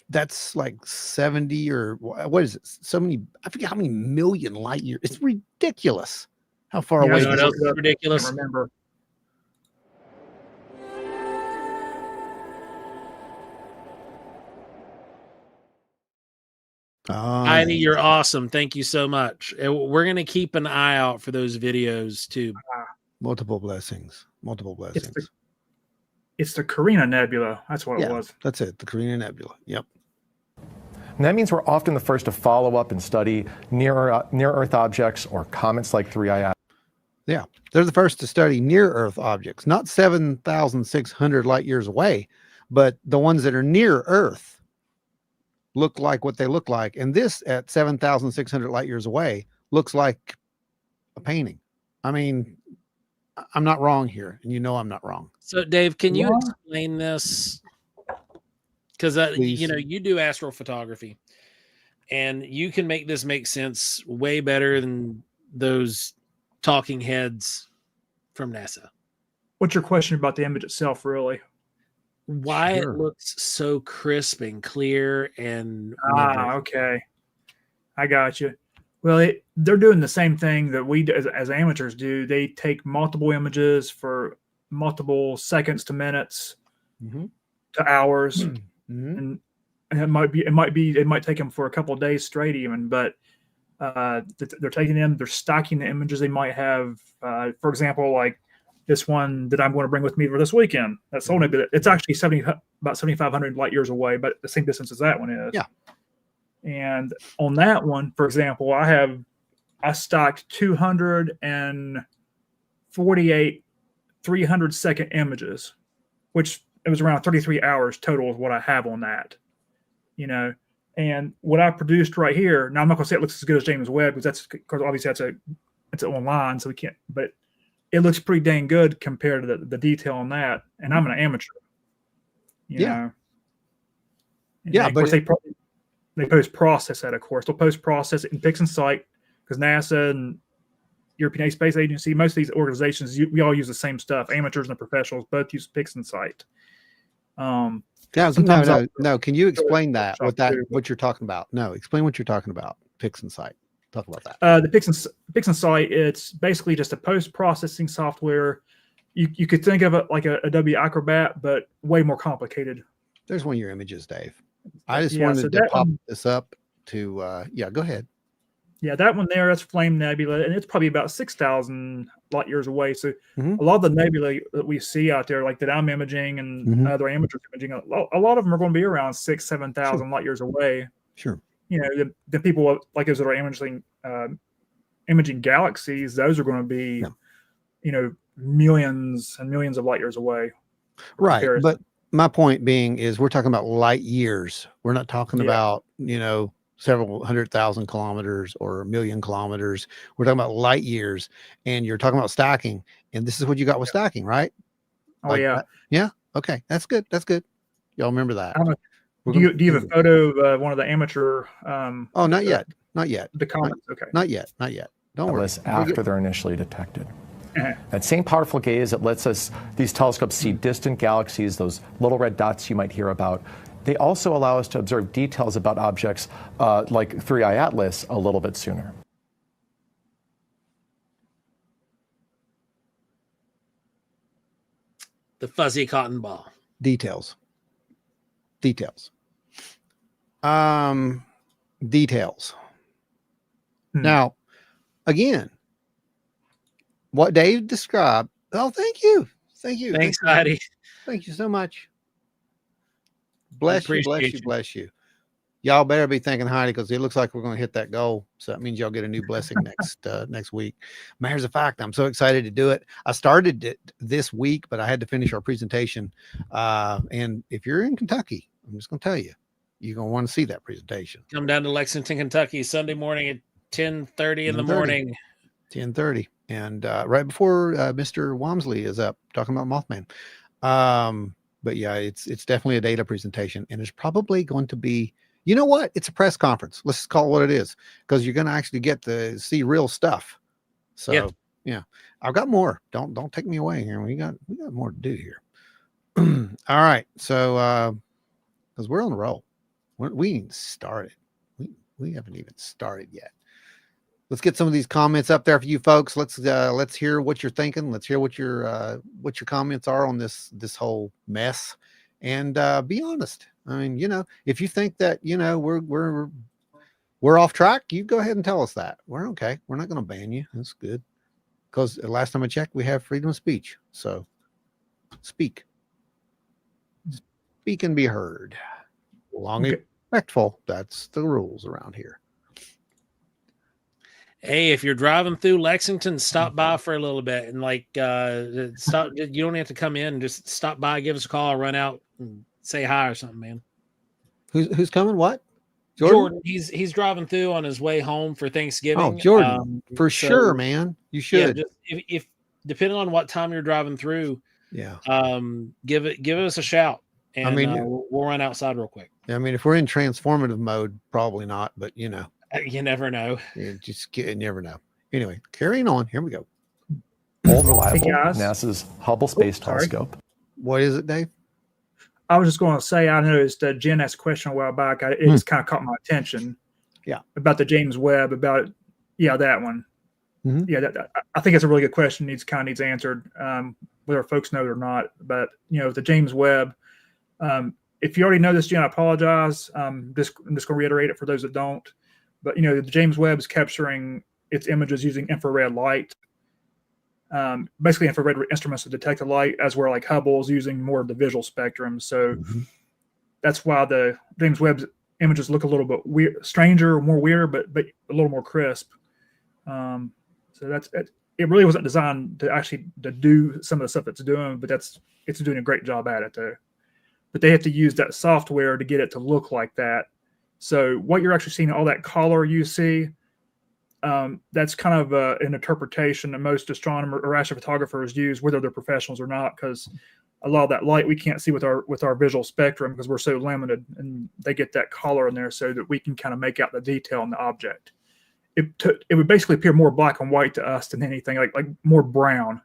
That's like 70 or what is it? So many, I forget how many million light years. It's ridiculous how far away. You know what else is ridiculous? I remember. Heidi, you're awesome. Thank you so much. We're going to keep an eye out for those videos too. Multiple blessings. It's the Carina Nebula. That's what it was. That's it. The Carina Nebula. Yep. And that means we're often the first to follow up and study near-Earth objects or comets like 3I Atlas. Yeah, they're the first to study near-Earth objects, not 7,600 light years away, but the ones that are near Earth look like what they look like. And this at 7,600 light years away looks like a painting. I mean, I'm not wrong here, and I'm not wrong. So, Dave, can you explain this? Because you do astrophotography, and you can make this make sense way better than those talking heads from NASA. What's your question about the image itself, really? Why it looks so crisp and clear and okay, I got you. Well, they're doing the same thing that we as amateurs do. They take multiple images for multiple seconds to minutes to hours, and it might take them for a couple of days straight even. But they're taking them, they're stacking the images. They might have, for example, like this one that I'm going to bring with me for this weekend. That's only, it's actually about 7,500 light years away, but the same distance as that one is. Yeah. And on that one, for example, I stocked 248 300-second images, which it was around 33 hours total is what I have on that, and what I produced right here. Now I'm not going to say it looks as good as James Webb because obviously it's online, so we can't, but it looks pretty dang good compared to the detail on that. And I'm an amateur, you know? Yeah. Of course, they post-process that, of course. They'll post-process it in PixInsight because NASA and European Space Agency, most of these organizations, we all use the same stuff. Amateurs and professionals both use PixInsight. No. Can you explain that? What you're talking about? No, explain what you're talking about. PixInsight. Talk about that. The PixInsight, it's basically just a post-processing software. You could think of it like a Adobe Acrobat, but way more complicated. There's one of your images, Dave. I just wanted to pop this up to, go ahead. Yeah, that one there, that's Flame Nebula, and it's probably about 6,000 light years away. So Mhm. a lot of the nebulae that we see out there, like that I'm imaging and Mhm. other amateurs imaging, a lot of them are going to be around 7,000 light years away. Sure. You know, the people like those that are imaging galaxies, those are going to be, you know, millions and millions of light years away. Right. Comparison. But my point being is we're talking about light years. We're not talking about, you know, several 100,000 kilometers or 1,000,000 kilometers. We're talking about light years, and you're talking about stacking. And this is what you got with stacking, right? Oh, Like yeah. that? Yeah. Okay. That's good. That's good. Y'all remember that. Do you have a photo of one of the amateur? Oh, not yet. Not yet. The comments. Okay. Not yet. Not yet. Don't worry. After they're initially detected. That same powerful gaze that lets us, these telescopes see distant galaxies, those little red dots you might hear about. They also allow us to observe details about objects like 3I Atlas a little bit sooner. The fuzzy cotton ball. Details. Details. Now, again, what Dave described. Oh, thank you. Thank you. Thanks, Heidi. Thank you so much. Bless you, bless appreciate you, you. bless you. Y'all better be thanking Heidi because it looks like we're going to hit that goal. So that means y'all get a new blessing next week. Matters of fact, I'm so excited to do it. I started it this week, but I had to finish our presentation. And if you're in Kentucky, I'm just going to tell you, you're going to want to see that presentation. Come down to Lexington, Kentucky, Sunday morning at 10:30 in the morning. 10:30. And right before Mr. Walmsley is up talking about Mothman. But yeah, it's definitely a data presentation, and it's probably going to be, you know what? It's a press conference. Let's just call it what it is, because you're going to actually get to see real stuff. So yeah, I've got more. Don't take me away here. We got more to do here. All right. So because we're on the roll. We ain't started. We haven't even started yet. Let's get some of these comments up there for you folks. Let's hear what you're thinking. Let's hear what your comments are on this whole mess, and be honest. I mean, you know, if you think that, you know, we're off track, you go ahead and tell us that. We're okay. We're not going to ban you. That's good, because last time I checked, we have freedom of speech. So speak and be heard. Long and respectful. That's the rules around here. Hey, if you're driving through Lexington, stop by for a little bit and stop. You don't have to come in. Just stop by, give us a call, run out and say hi or something, man. Who's coming? What? Jordan. He's driving through on his way home for Thanksgiving. Oh, Jordan, for sure, man. You should. Yeah, if depending on what time you're driving through, give us a shout, and I mean, we'll run outside real quick. I mean, if we're in transformative mode, probably not, but you know. You never know. You never know. Anyway, carrying on. Here we go. Old reliable NASA's Hubble Space Telescope. What is it, Dave? I was just going to say, I noticed Jen asked a question a while back. It just kind of caught my attention. Yeah. About the James Webb, that one. Mm-hmm. Yeah, I think it's a really good question. Needs answered, whether folks know it or not. But you know, the James Webb. If you already know this, Jen, I apologize. I'm just going to reiterate it for those that don't. But, you know, the James Webb is capturing its images using infrared light, basically infrared instruments to detect the light, as where like Hubble's using more of the visual spectrum. So that's why the James Webb's images look a little bit stranger, more weird, but a little more crisp. So it really wasn't designed to do some of the stuff it's doing, but it's doing a great job at it though. But they have to use that software to get it to look like that. So what you're actually seeing, all that color you see, that's kind of an interpretation that most astronomers or astrophotographers use, whether they're professionals or not, because a lot of that light we can't see with our visual spectrum because we're so limited, and they get that color in there so that we can kind of make out the detail in the object. It would basically appear more black and white to us than anything, like more brown.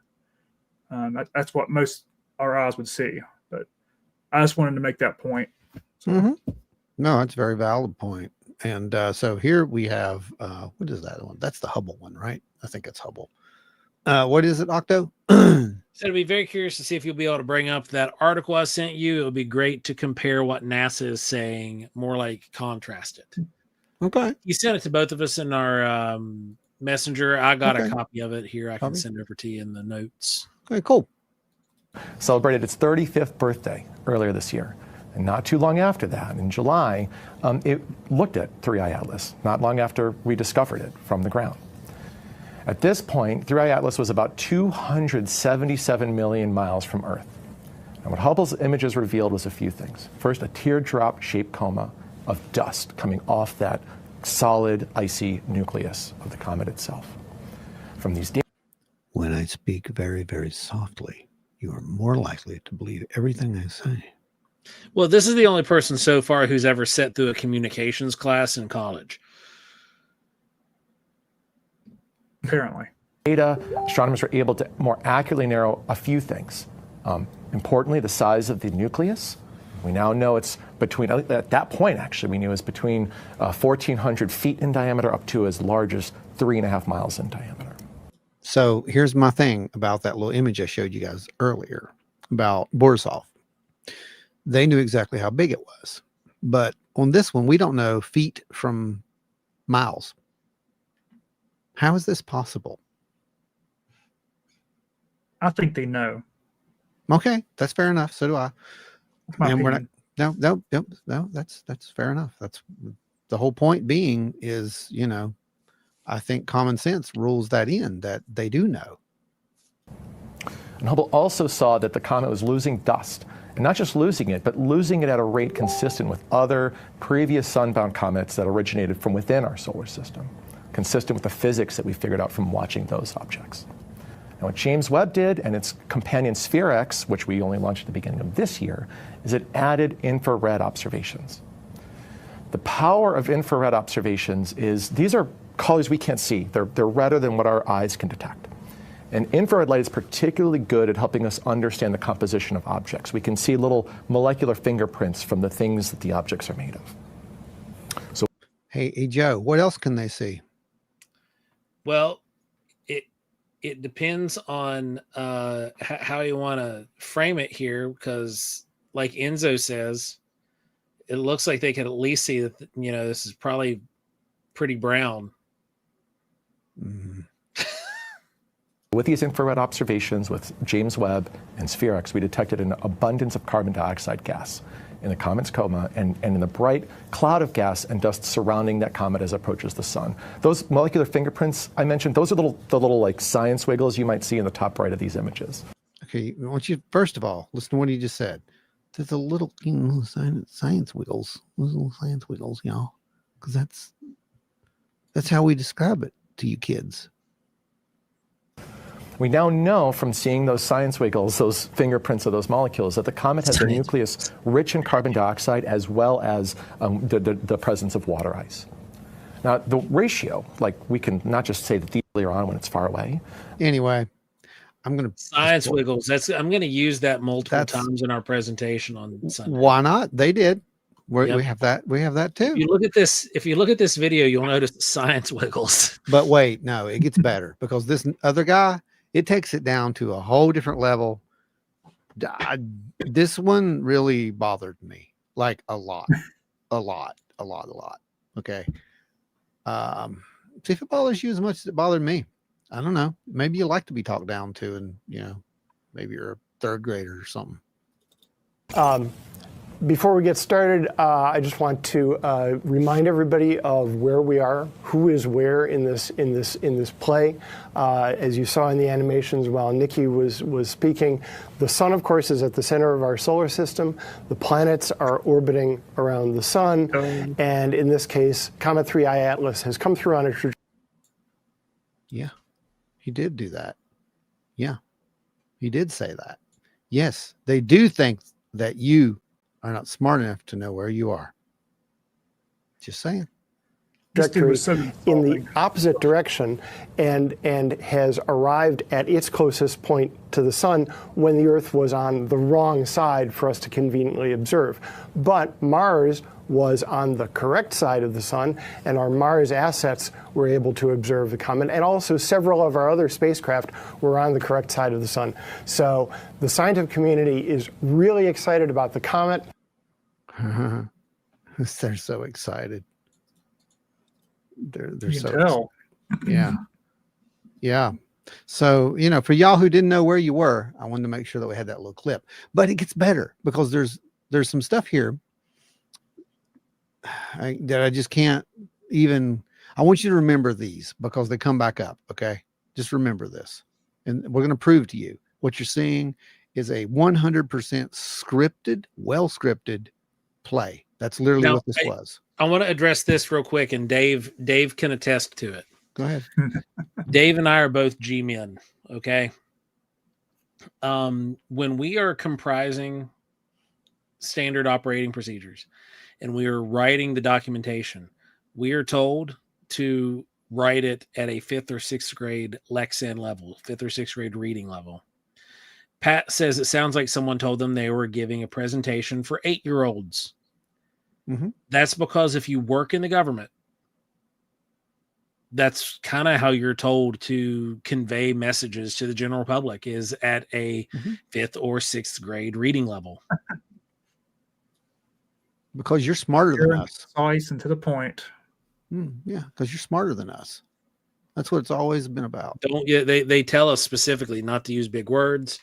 That's what most our eyes would see. But I just wanted to make that point. So. No, that's a very valid point. And so here we have, what is that one? That's the Hubble one, right? I think it's Hubble. What is it, Octo? So I'd be very curious to see if you'll be able to bring up that article I sent you. It would be great to compare what NASA is saying, more like contrast it. Okay. You sent it to both of us in our messenger. I got a Okay. copy of it here. I can Copy. send over to you in the notes. Okay, cool. Celebrated its 35th birthday earlier this year. And not too long after that, in July, it looked at 3I Atlas, not long after we discovered it from the ground. At this point, 3I Atlas was about 277 million miles from Earth. And what Hubble's images revealed was a few things. First, a teardrop-shaped coma of dust coming off that solid, icy nucleus of the comet itself. From these When I speak very, very softly, you are more likely to believe everything I say. Well, this is the only person so far who's ever sat through a communications class in college. Apparently. data, astronomers were able to more accurately narrow a few things. Importantly, the size of the nucleus. We now know it's between, at that point actually, we knew it was between 1,400 feet in diameter up to as large as 3.5 miles in diameter. So here's my thing about that little image I showed you guys earlier about Borisov. They knew exactly how big it was. But on this one, we don't know feet from miles. How is this possible? I think they know. Okay, that's fair enough. So do I. That's my And we're not, opinion. no, that's fair enough. That's the whole point being is, you know, I think common sense rules that in, that they do know. And Hubble also saw that the comet was losing dust, and not just losing it, but losing it at a rate consistent with other previous sunbound comets that originated from within our solar system, consistent with the physics that we figured out from watching those objects. And what James Webb did, and its companion Sphere-X, which we only launched at the beginning of this year, is it added infrared observations. The power of infrared observations is, these are colors we can't see. They're redder than what our eyes can detect. And infrared light is particularly good at helping us understand the composition of objects. We can see little molecular fingerprints from the things that the objects are made of. So, Hey, Joe, what else can they see? Well, it depends on how you want to frame it here, because like Enzo says, it looks like they could at least see that, you know, this is probably pretty brown. Mm-hmm. With these infrared observations with James Webb and Sphere-X, we detected an abundance of carbon dioxide gas in the comet's coma and in the bright cloud of gas and dust surrounding that comet as it approaches the sun. Those molecular fingerprints I mentioned, those are the little like science wiggles you might see in the top right of these images. Okay, I want you, first of all, listen to what he just said. There's a little, you know, science wiggles, those little science wiggles, y'all, because that's how we describe it to you kids. We now know from seeing those science wiggles, those fingerprints of those molecules, that the comet has a nucleus rich in carbon dioxide as well as the presence of water ice. Now, the ratio, like we can not just say that these are on when it's far away. Anyway, I'm going to Science wiggles. I'm going to use that multiple times in our presentation on Sunday. Why not? They did. Yep. We have that. We have that too. If you look at this video, you'll notice the science wiggles. But wait, no, it gets better because this other guy, it takes it down to a whole different level. This one really bothered me, like a lot. Okay. See if it bothers you as much as it bothered me. I don't know. Maybe you like to be talked down to, and you know, maybe you're a third grader or something. Before we get started, I just want to remind everybody of where we are, who is where in this play. As you saw in the animations while Nikki was speaking, the sun, of course, is at the center of our solar system. The planets are orbiting around the sun, and in this case, Comet 3I Atlas has come through on a trajectory. Yeah, he did do that. Yeah, he did say that. Yes, they do think that you are not smart enough to know where you are. Just saying. Trajectory in the opposite direction and has arrived at its closest point to the sun when the Earth was on the wrong side for us to conveniently observe. But Mars was on the correct side of the sun, and our Mars assets were able to observe the comet, and also several of our other spacecraft were on the correct side of the sun. So the scientific community is really excited about the comet. They're so excited. they're You so can tell. yeah. Yeah. So, for y'all who didn't know where you were, I wanted to make sure that we had that little clip. But it gets better because there's some stuff here that I just can't even. I want you to remember these because they come back up. Okay, just remember this, and we're going to prove to you what you're seeing is a 100% scripted, well scripted play. That's literally what this was. I want to address this real quick, and Dave can attest to it. Go ahead. Dave and I are both G men. Okay. When we are comprising standard operating procedures and we are writing the documentation, we are told to write it at a 5th or 6th grade Lexan level, 5th or 6th grade reading level. Pat says it sounds like someone told them they were giving a presentation for 8-year-olds. Mm-hmm. That's because if you work in the government, that's kind of how you're told to convey messages to the general public is at a 5th or 6th grade reading level. Because you're smarter than us. Concise and to the point. Yeah, because you're smarter than us. That's what it's always been about. They tell us specifically not to use big words,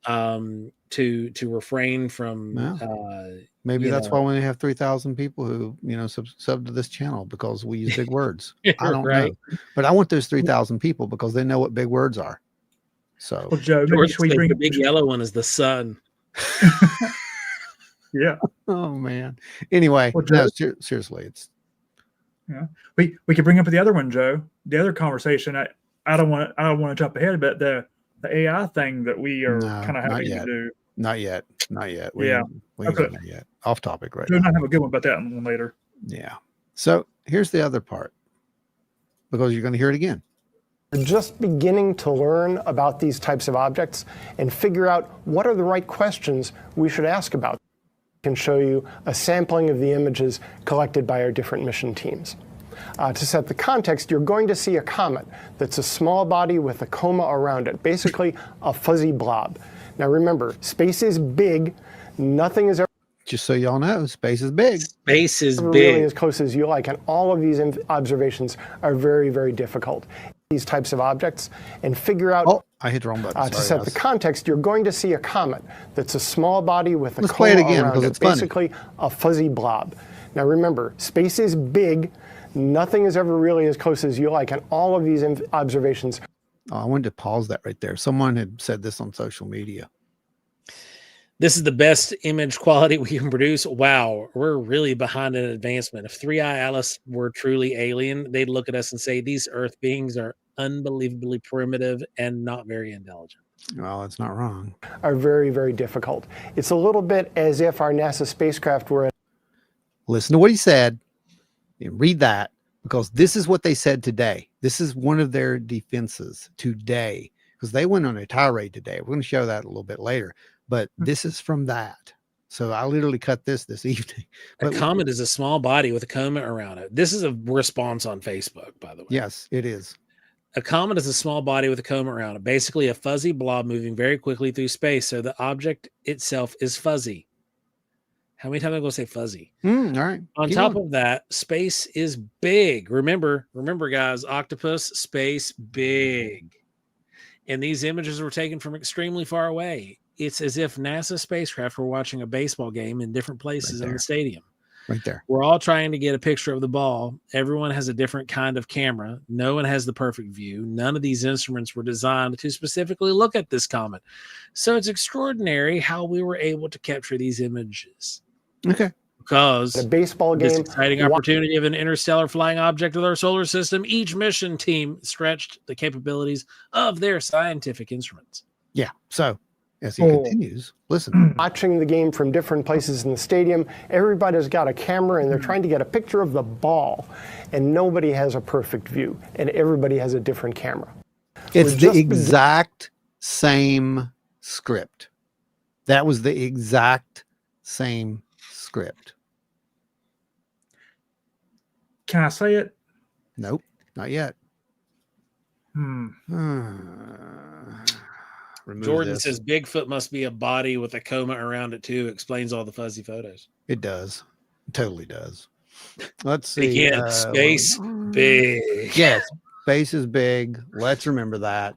to refrain from. Maybe that's why we have 3,000 people who sub to this channel because we use big words. I don't know, but I want those 3,000 people because they know what big words are. So, well, Joe, George, the big yellow one is the sun. Yeah. Oh man. Anyway, well, Joe, no, seriously, it's. Yeah, we could bring up the other one, Joe. The other conversation. I don't want to jump ahead, but the AI thing that we are kind of having to do. Not yet. We ain't done that yet. Off topic right now. We'll not have a good one about that one later. Yeah. So here's the other part, because you're going to hear it again. We're just beginning to learn about these types of objects and figure out what are the right questions we should ask about. I can show you a sampling of the images collected by our different mission teams. To set the context, you're going to see a comet that's a small body with a coma around it, basically a fuzzy blob. Now remember, space is big. Nothing is ever. Just so y'all know, space is big. Space is big. Really as close as you like, and all of these observations are very, very difficult. These types of objects and figure out. Oh, I hit the wrong button. To set the context, you're going to see a comet that's a small body with a Let's coma play it again around because it, it's funny. basically a fuzzy blob. Now remember, space is big. Nothing is ever really as close as you like, and all of these observations. Oh, I wanted to pause that right there. Someone had said this on social media. This is the best image quality we can produce. Wow, we're really behind in advancement. If 3i Atlas were truly alien, they'd look at us and say, these Earth beings are unbelievably primitive and not very intelligent. Well, that's not wrong. Are very, very difficult. It's a little bit as if our NASA spacecraft were. Listen to what he said and read that, because this is what they said today. This is one of their defenses today, because they went on a tirade today. We're going to show that a little bit later. But this is from that. So I literally cut this evening. A comet is a small body with a coma around it. This is a response on Facebook, by the way. Yes, it is. A comet is a small body with a coma around it. Basically a fuzzy blob moving very quickly through space. So the object itself is fuzzy. How many times am I going to say fuzzy? All right. On top of that, space is big. Remember, guys, octopus, space, big. And these images were taken from extremely far away. It's as if NASA spacecraft were watching a baseball game in different places in the stadium. Right there. We're all trying to get a picture of the ball. Everyone has a different kind of camera. No one has the perfect view. None of these instruments were designed to specifically look at this comet. So it's extraordinary how we were able to capture these images. Okay. Because a baseball game, this exciting opportunity of an interstellar flying object with our solar system, each mission team stretched the capabilities of their scientific instruments. Yeah. So as he continues, listen. Watching the game from different places in the stadium, everybody's got a camera and they're trying to get a picture of the ball, and nobody has a perfect view, and everybody has a different camera. It's the exact same script. That was the exact same script. Can I say it? Nope, not yet. Jordan says Bigfoot must be a body with a coma around it too. Explains all the fuzzy photos. It does. It totally does. Let's see. Again, space big. Yes, space is big. Let's remember that.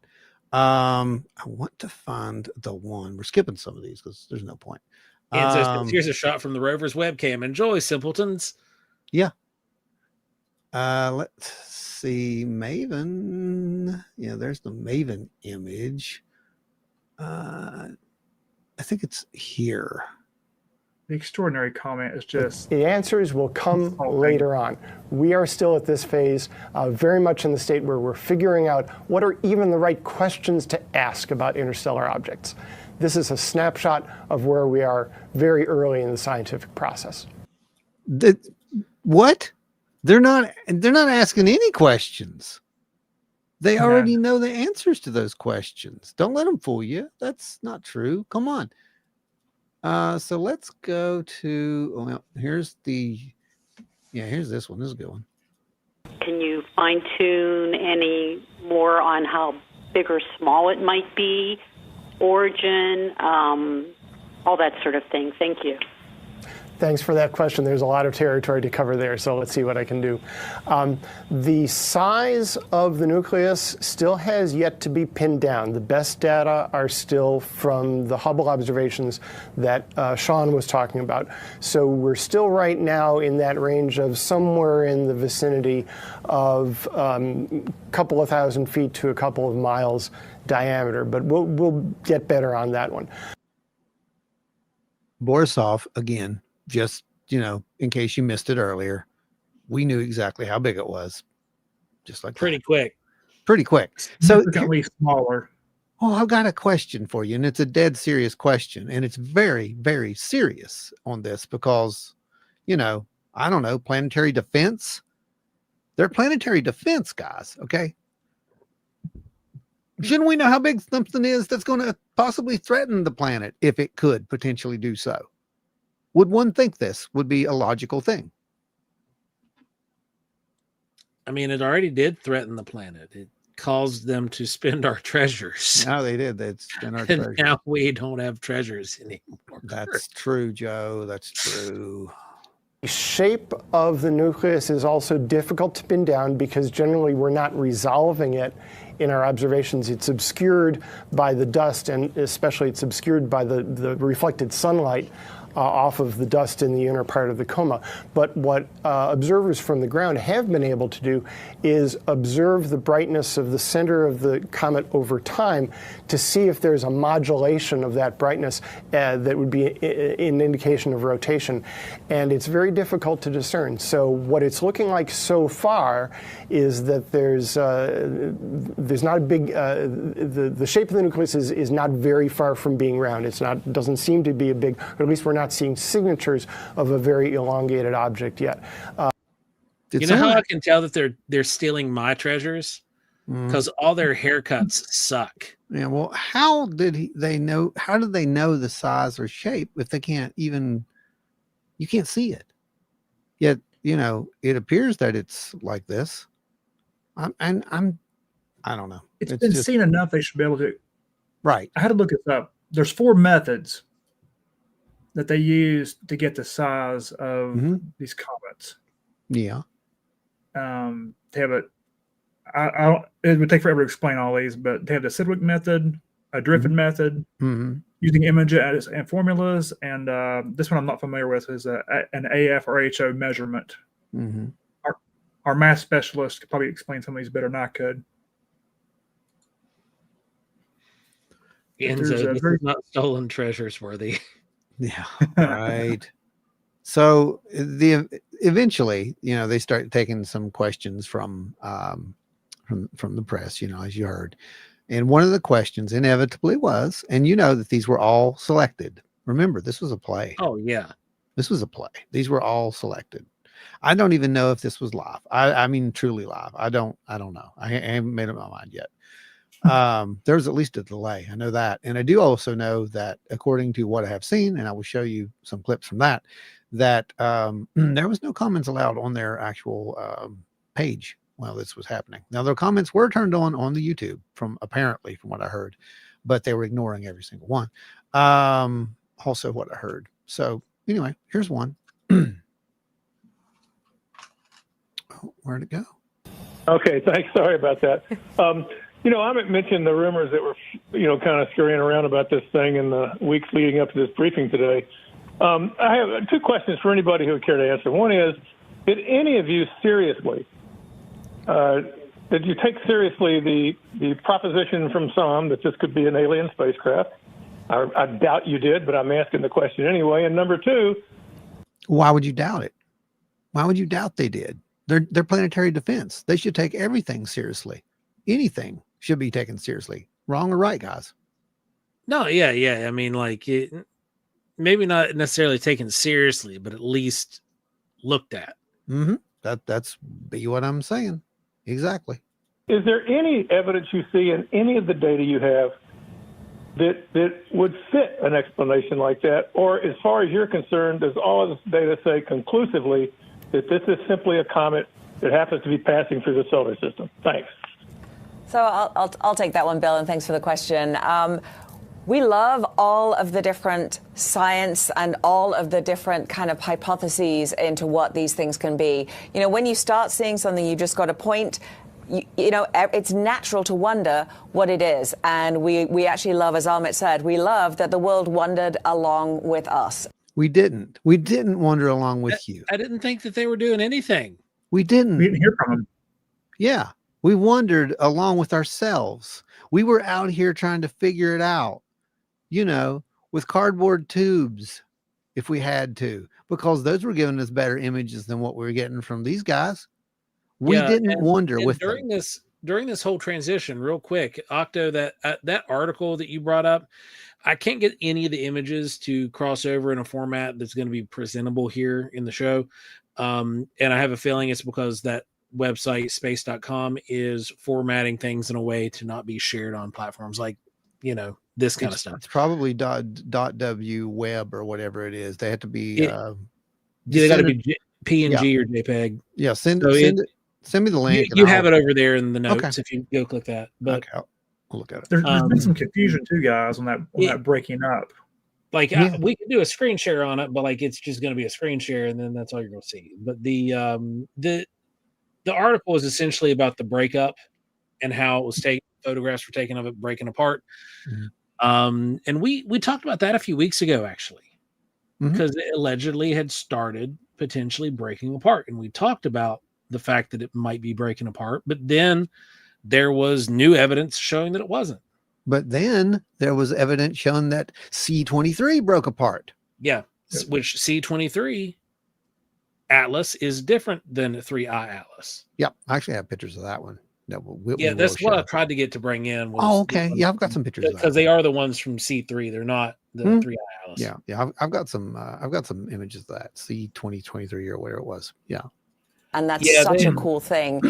I want to find the one. We're skipping some of these because there's no point. And so here's a shot from the rover's webcam. Enjoy, simpletons. Yeah. Let's see. Maven. Yeah, there's the Maven image. I think it's here. The extraordinary comment is just... The answers will come later on. We are still at this phase, very much in the state where we're figuring out what are even the right questions to ask about interstellar objects. This is a snapshot of where we are very early in the scientific process. What? They're not asking any questions. They already know the answers to those questions. Don't let them fool you. That's not true. Come on. So let's go to, well, here's this one. This is a good one. Can you fine tune any more on how big or small it might be? Origin, all that sort of thing. Thank you. Thanks for that question. There's a lot of territory to cover there, so let's see what I can do. The size of the nucleus still has yet to be pinned down. The best data are still from the Hubble observations that Sean was talking about. So we're still right now in that range of somewhere in the vicinity of a couple of thousand feet to a couple of miles diameter, but we'll get better on that one. Borisov, again, just, in case you missed it earlier, we knew exactly how big it was. Just like pretty quick. So significantly smaller. Oh, I've got a question for you, and it's a dead serious question, and it's very, very serious on this because, I don't know, planetary defense. They're planetary defense guys, okay? Shouldn't we know how big something is that's going to possibly threaten the planet if it could potentially do so? Would one think this would be a logical thing? I mean, it already did threaten the planet. It caused them to spend our treasures. No, they did. They'd spend our And treasures. now we don't have treasures anymore. That's true, Joe. That's true. The shape of the nucleus is also difficult to pin down because generally we're not resolving it in our observations. It's obscured by the dust, and especially it's obscured by the reflected sunlight off of the dust in the inner part of the coma. But what observers from the ground have been able to do is observe the brightness of the center of the comet over time to see if there's a modulation of that brightness that would be an indication of rotation. And it's very difficult to discern. So what it's looking like so far is that there's not a big, the shape of the nucleus is not very far from being round. Doesn't seem to be a big, or at least we're not seeing signatures of a very elongated object yet. You know how I can tell that they're stealing my treasures? Because all their haircuts suck. Yeah, well, how did they know the size or shape if they can't even, you can't see it? Yet, it appears that it's like this. I don't know. It's been seen enough they should be able to. Right. I had to look this up. There's 4 methods that they use to get the size of these comets. Yeah. They have it would take forever to explain all these, but they have the Sidwick method, a Driffin method, using images and formulas, and this one I'm not familiar with is an AF or HO measurement. Our math specialist could probably explain some of these better than I could. Enzo, this is not stolen treasures worthy. Yeah, right. So eventually, they start taking some questions from the press, as you heard. And one of the questions inevitably was, and that these were all selected. Remember, this was a play. Oh, yeah. This was a play. These were all selected. I don't even know if this was live. I mean, truly live. I don't know. I haven't made up my mind yet. There was at least a delay. I know that. And I do also know that according to what I have seen, and I will show you some clips from that there was no comments allowed on their actual page while this was happening. Now, their comments were turned on the YouTube from what I heard, but they were ignoring every single one. Also what I heard. So anyway, here's one. Where'd it go? Okay, thanks. Sorry about that. Amit mentioned the rumors that were, kind of scurrying around about this thing in the weeks leading up to this briefing today. I have two questions for anybody who would care to answer. One is, did any of you seriously, did you take seriously the proposition from some that this could be an alien spacecraft? I doubt you did, but I'm asking the question anyway. And number two, why would you doubt it? Why would you doubt they did? They're planetary defense. They should take everything seriously. Anything should be taken seriously. Wrong or right, guys? No, yeah. I mean, maybe not necessarily taken seriously, but at least looked at. Mm-hmm. That's be what I'm saying. Exactly. Is there any evidence you see in any of the data you have that would fit an explanation like that? Or as far as you're concerned, does all of this data say conclusively that this is simply a comet that happens to be passing through the solar system? Thanks. So I'll take that one, Bill, and thanks for the question. We love all of the different science and all of the different kind of hypotheses into what these things can be. When you start seeing something, you just got a point. It's natural to wonder what it is. And we actually love, as Amit said, we love that the world wandered along with us. We didn't wander along with you. I didn't think that they were doing anything. We didn't hear from them. Yeah. We wandered along with ourselves. We were out here trying to figure it out, with cardboard tubes if we had to, because those were giving us better images than what we were getting from these guys. We didn't wonder with during them. during this whole transition, real quick, Octo, that article that you brought up, I can't get any of the images to cross over in a format that's going to be presentable here in the show. And I have a feeling it's because that website, space.com, is formatting things in a way to not be shared on platforms like, this kind of stuff. It's probably .w web or whatever it is. They have to be. They got to be PNG or JPEG. Yeah, send me the link. You have it over there in the notes if you go click that. But okay, I'll look at it. There's been some confusion too, guys, on that breaking up. We could do a screen share on it, but it's just going to be a screen share, and then that's all you're going to see. But the article is essentially about the breakup and how it was taken. Photographs were taken of it breaking apart. Mm-hmm. And we talked about that a few weeks ago, actually, because it allegedly had started potentially breaking apart. And we talked about the fact that it might be breaking apart, but then there was new evidence showing that it wasn't. But then there was evidence showing that C-23 broke apart. Yeah, which C-23 Atlas is different than 3I Atlas. Yep, I actually have pictures of that one. That's what I tried to get to bring in. Okay. Yeah, I've got some pictures because they are the ones from C3. They're not the 3I Atlas. Yeah. I've got some images of that C-2023 or whatever it was. Yeah. And that's such a cool thing.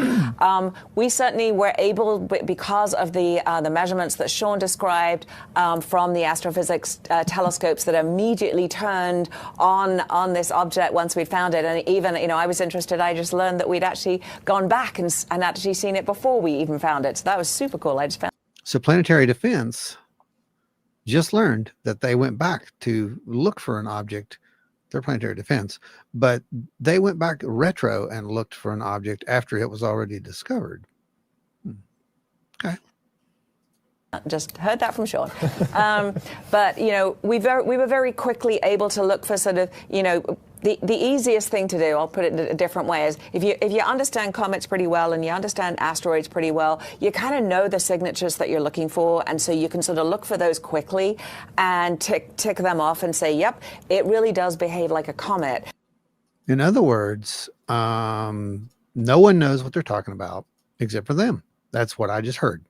We certainly were able, because of the measurements that Sean described from the astrophysics telescopes that immediately turned on this object once we'd found it. And even, I was interested. I just learned that we'd actually gone back and actually seen it before we even found it. So that was super cool. So Planetary Defense just learned that they went back to look for an object. Their Planetary Defense, but they went back retro and looked for an object after it was already discovered. Okay. Just heard that from Sean. But, we were very quickly able to look for sort of, the easiest thing to do, I'll put it in a different way, is if you understand comets pretty well and you understand asteroids pretty well, you kind of know the signatures that you're looking for. And so you can sort of look for those quickly and tick them off and say, yep, it really does behave like a comet. In other words, no one knows what they're talking about except for them. That's what I just heard.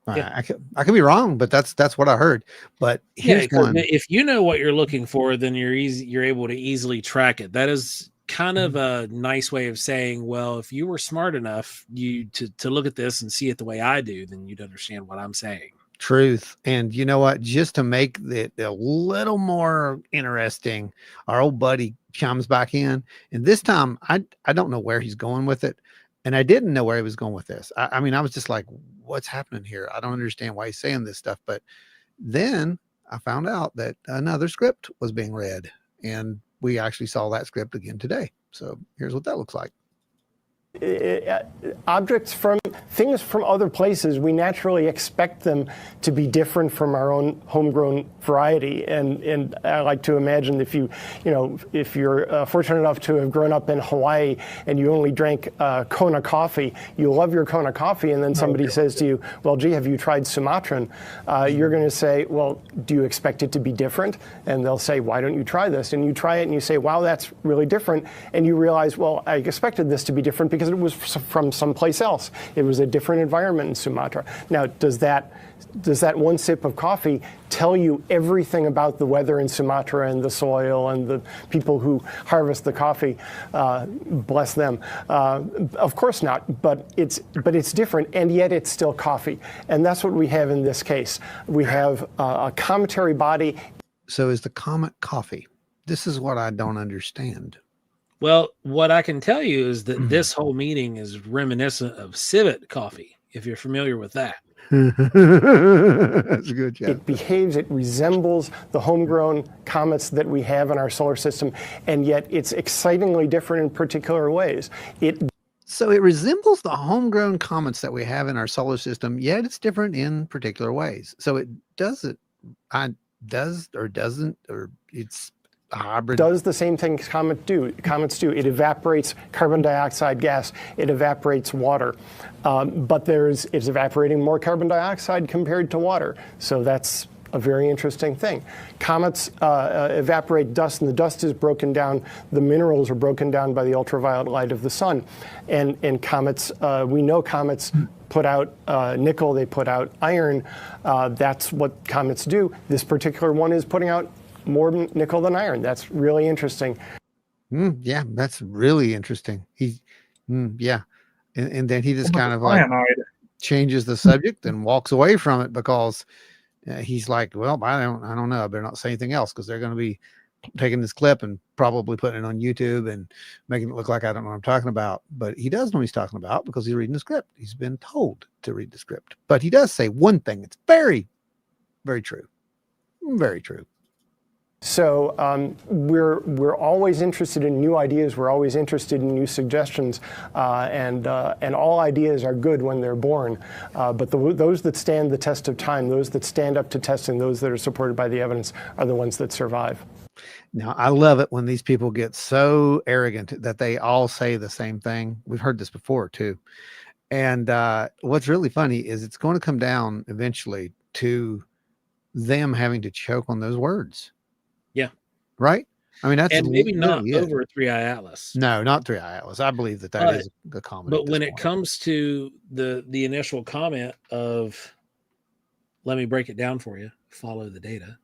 I could be wrong, but that's what I heard. But here's one. If you know what you're looking for, then you're able to easily track it. That is kind of a nice way of saying, well, if you were smart enough to look at this and see it the way I do, then you'd understand what I'm saying. Truth. And you know what? Just to make it a little more interesting, our old buddy chimes back in, and this time I don't know where he's going with it. And I didn't know where he was going with this. I mean, I was just like, what's happening here? I don't understand why he's saying this stuff. But then I found out that another script was being read. And we actually saw that script again today. So here's what that looks like. Things from other places, we naturally expect them to be different from our own homegrown variety. And I like to imagine if you're fortunate enough to have grown up in Hawaii and you only drank Kona coffee, you love your Kona coffee, and then somebody says to you, well, gee, have you tried Sumatran? You're going to say, well, do you expect it to be different? And they'll say, why don't you try this? And you try it and you say, wow, that's really different. And you realize, well, I expected this to be different because it was from someplace else. It was a different environment in Sumatra. Now, does that one sip of coffee tell you everything about the weather in Sumatra and the soil and the people who harvest the coffee? Bless them. Of course not, but it's different, and yet it's still coffee. And that's what we have in this case. We have a cometary body. So is the comet coffee? This is what I don't understand. Well, what I can tell you is that this whole meeting is reminiscent of civet coffee, if you're familiar with that. That's a good job. It behaves, it resembles the homegrown comets that we have in our solar system, and yet it's excitingly different in particular ways. So it resembles the homegrown comets that we have in our solar system, yet it's different in particular ways. So it doesn't, or doesn't, or it's hybrid. Does the same thing comets do. It evaporates carbon dioxide gas. It evaporates water. But it's evaporating more carbon dioxide compared to water. So that's a very interesting thing. Comets evaporate dust, and the dust is broken down. The minerals are broken down by the ultraviolet light of the sun. And comets, we know comets put out nickel, they put out iron. That's what comets do. This particular one is putting out more nickel than iron. That's really interesting. Yeah, that's really interesting. Yeah. And then he just kind of like changes the subject and walks away from it because he's like, well, I don't know. I better not say anything else because they're going to be taking this clip and probably putting it on YouTube and making it look like I don't know what I'm talking about. But he does know what he's talking about because he's reading the script. He's been told to read the script. But he does say one thing that's very, very true. Very true. So we're always interested in new ideas. We're always interested in new suggestions, and all ideas are good when they're born. But those that stand the test of time, those that stand up to testing, those that are supported by the evidence, are the ones that survive. Now, I love it when these people get so arrogant that they all say the same thing. We've heard this before too. And what's really funny is it's going to come down eventually to them having to choke on those words. Yeah. Right? I mean, that's and maybe not over 3i Atlas. No, not 3i Atlas. I believe that is a comment. But when it comes to the initial comment of, let me break it down for you, follow the data,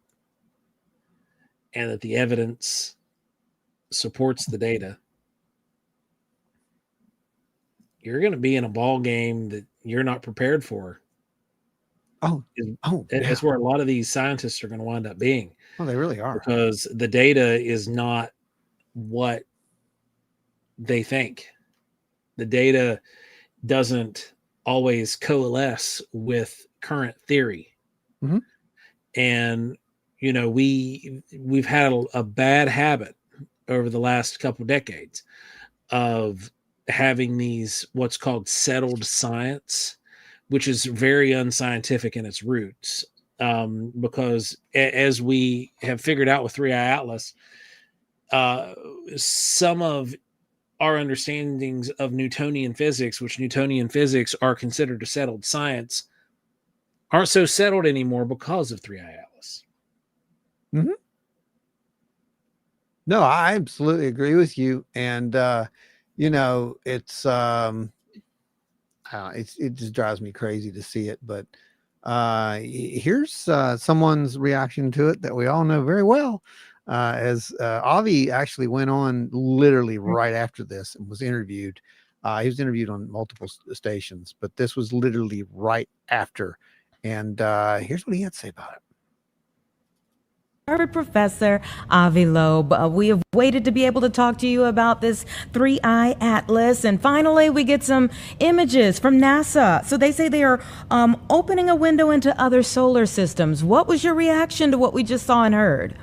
and that the evidence supports the data, you're going to be in a ball game that you're not prepared for. That's where a lot of these scientists are going to wind up being. Oh, they really are. Because the data is not what they think. The data doesn't always coalesce with current theory. Mm-hmm. And, you know, we've had a bad habit over the last couple of decades of having these what's called settled science, which is very unscientific in its roots. Because as we have figured out with 3i Atlas, some of our understandings of Newtonian physics, which Newtonian physics are considered a settled science, aren't so settled anymore because of 3i Atlas. Mm-hmm. No, I absolutely agree with you. And, you know, it just drives me crazy to see it. But here's someone's reaction to it that we all know very well, as Avi actually went on literally right after this and was interviewed. He was interviewed on multiple stations, but this was literally right after. And here's what he had to say about it. Harvard professor Avi Loeb. We have waited to be able to talk to you about this 3i Atlas, and finally we get some images from NASA. So they say they are opening a window into other solar systems. What was your reaction to what we just saw and heard?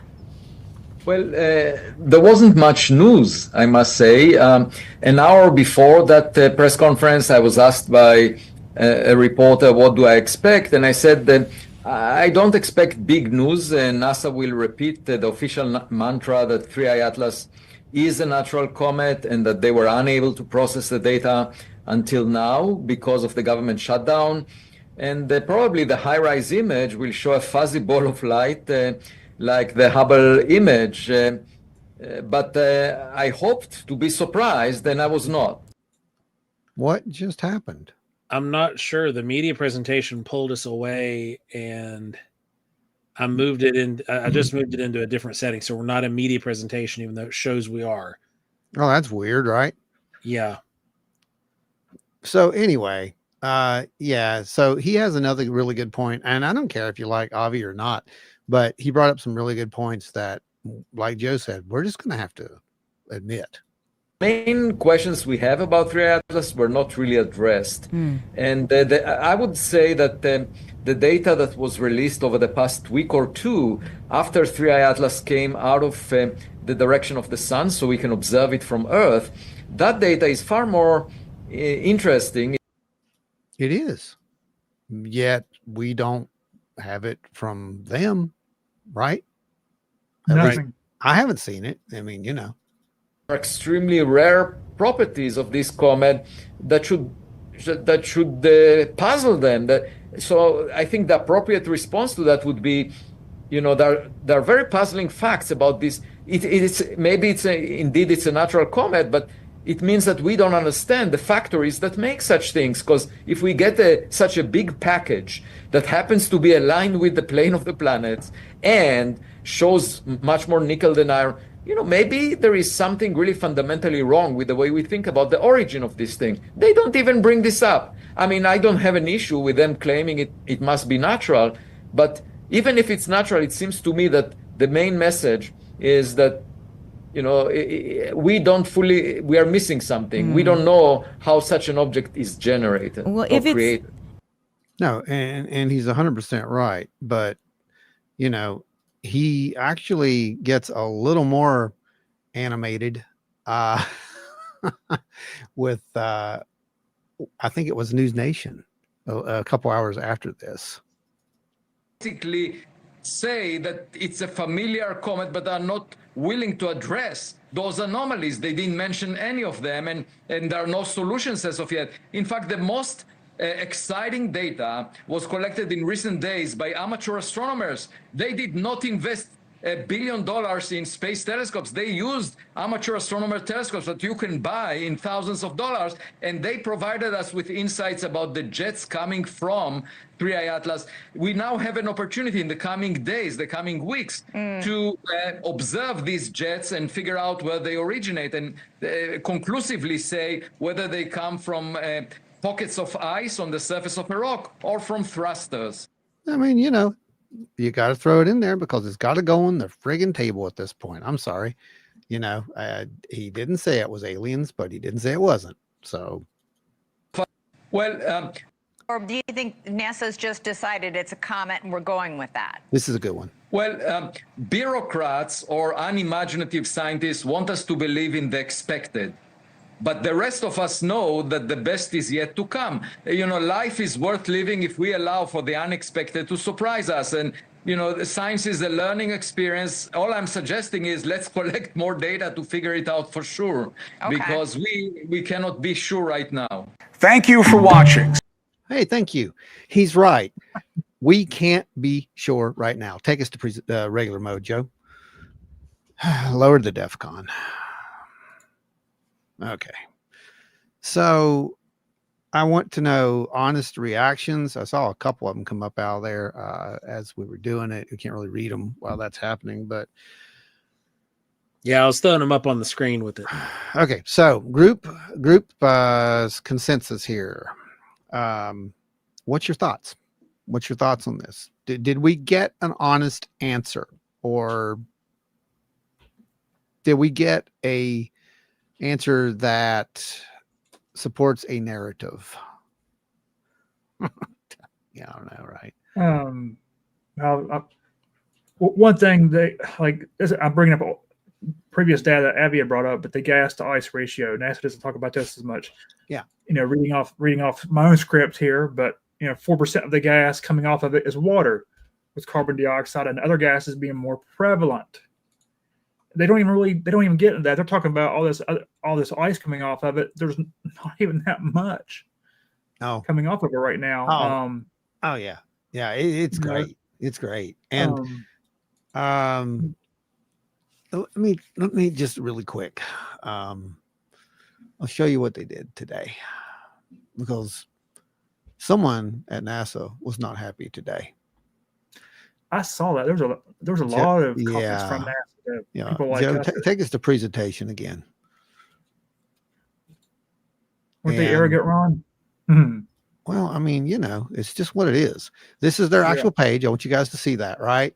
Well, there wasn't much news, I must say. An hour before that press conference, I was asked by a reporter, what do I expect? And I said that I don't expect big news. NASA will repeat the official mantra that 3I Atlas is a natural comet and that they were unable to process the data until now because of the government shutdown. And probably the high-rise image will show a fuzzy ball of light like the Hubble image. But I hoped to be surprised, and I was not. What just happened? I'm not sure. The media presentation pulled us away, and I moved it in. I just moved it into a different setting, so we're not a media presentation, even though it shows we are. Oh, that's weird, right? Yeah. So anyway, yeah. So he has another really good point, and I don't care if you like Avi or not, but he brought up some really good points that, like Joe said, we're just going to have to admit. Main questions we have about 3I Atlas were not really addressed. And I would say that the data that was released over the past week or two after 3I Atlas came out of the direction of the sun so we can observe it from Earth, that data is far more interesting. It is. Yet we don't have it from them, right? At least I haven't seen it. I mean, you know. Extremely rare properties of this comet that should puzzle them. So I think the appropriate response to that would be, you know, there are very puzzling facts about this. Maybe indeed it's a natural comet, but it means that we don't understand the factories that make such things. Because if we get such a big package that happens to be aligned with the plane of the planets and shows much more nickel than iron, you know, maybe there is something really fundamentally wrong with the way we think about the origin of this thing. They don't even bring this up. I mean, I don't have an issue with them claiming it must be natural, but even if it's natural, it seems to me that the main message is that, you know, we are missing something. We don't know how such an object is generated or created. No, and he's 100% right, but, you know, he actually gets a little more animated with I think it was News Nation a couple hours after this. Basically say that it's a familiar comet, but are not willing to address those anomalies. They didn't mention any of them, and there are no solutions as of yet. In fact, the most exciting data was collected in recent days by amateur astronomers. They did not invest $1 billion in space telescopes. They used amateur astronomer telescopes that you can buy in thousands of dollars, and they provided us with insights about the jets coming from 3I Atlas. We now have an opportunity in the coming days, the coming weeks, to observe these jets and figure out where they originate and conclusively say whether they come from pockets of ice on the surface of a rock or from thrusters. I mean, you know, you got to throw it in there because it's got to go on the friggin' table at this point. I'm sorry. You know, he didn't say it was aliens, but he didn't say it wasn't. So. Well, or do you think NASA's just decided it's a comet and we're going with that? This is a good one. Well, bureaucrats or unimaginative scientists want us to believe in the expected. But the rest of us know that the best is yet to come. You know, life is worth living if we allow for the unexpected to surprise us. And, you know, science is a learning experience. All I'm suggesting is let's collect more data to figure it out for sure. Okay. Because we cannot be sure right now. Thank you for watching. Hey, thank you. He's right. We can't be sure right now. Take us to regular mode, Joe. Lower the DEF CON. Okay. So I want to know honest reactions. I saw a couple of them come up out of there as we were doing it. We can't really read them while that's happening, but yeah, I was throwing them up on the screen with it. Okay. So group consensus here. What's your thoughts? What's your thoughts on this? Did we get an honest answer, or did we get a answer that supports a narrative? Yeah, I don't know, right? One thing I'm bringing up previous data that Abby had brought up, but the gas to ice ratio. NASA doesn't talk about this as much. Yeah. Reading off my own script here, but 4% of the gas coming off of it is water, with carbon dioxide and other gases being more prevalent. They don't even get into that. They're talking about all this ice coming off of it. There's not even that much coming off of it right now. Oh yeah. It's great. It's great. And let me just really quick. I'll show you what they did today, because someone at NASA was not happy today. I saw that. There was a lot of comments from NASA. Yeah. People like Joe, take us to presentation again. Weren't they arrogant, Ron? Well, I mean, it's just what it is. This is their actual page. I want you guys to see that, right?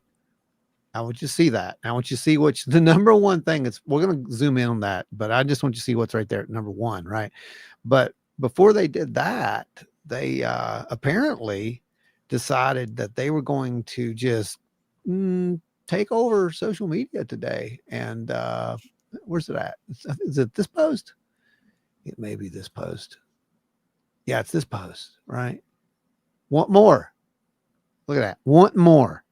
I want you to see that. I want you to see what's the number one thing. We're going to zoom in on that, but I just want you to see what's right there at number one, right? But before they did that, they apparently decided that they were going to just take over social media today. And where's it at? Is it this post? It may be this post. Yeah, it's this post, right? Want more? Look at that. Want more?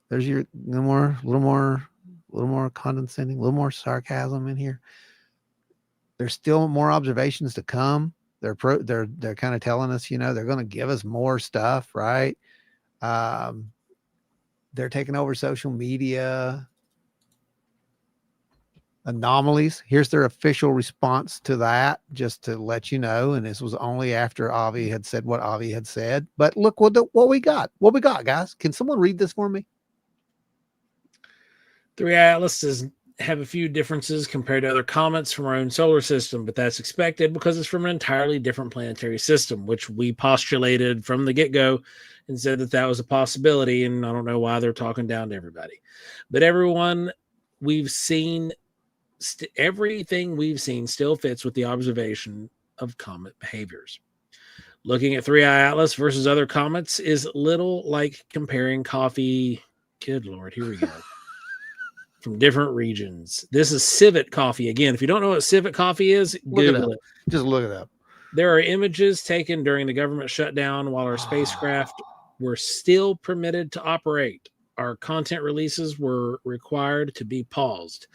There's your little more condescending, a little more sarcasm in here. There's still more observations to come. They're kind of telling us, they're going to give us more stuff, right? They're taking over social media. Anomalies. Here's their official response to that, just to let you know. And this was only after Avi had said what Avi had said. But look what we got. What we got, guys. Can someone read this for me? 3i Atlas does have a few differences compared to other comets from our own solar system, but that's expected because it's from an entirely different planetary system, which we postulated from the get-go and said that was a possibility. And I don't know why they're talking down to everybody. But everyone we've seen, everything we've seen still fits with the observation of comet behaviors. Looking at 3i Atlas versus other comets is little like comparing coffee. Good Lord, here we go. From different regions. This is civet coffee. Again, if you don't know what civet coffee is, Google it. Just look it up. There are images taken during the government shutdown while our spacecraft were still permitted to operate. Our content releases were required to be paused.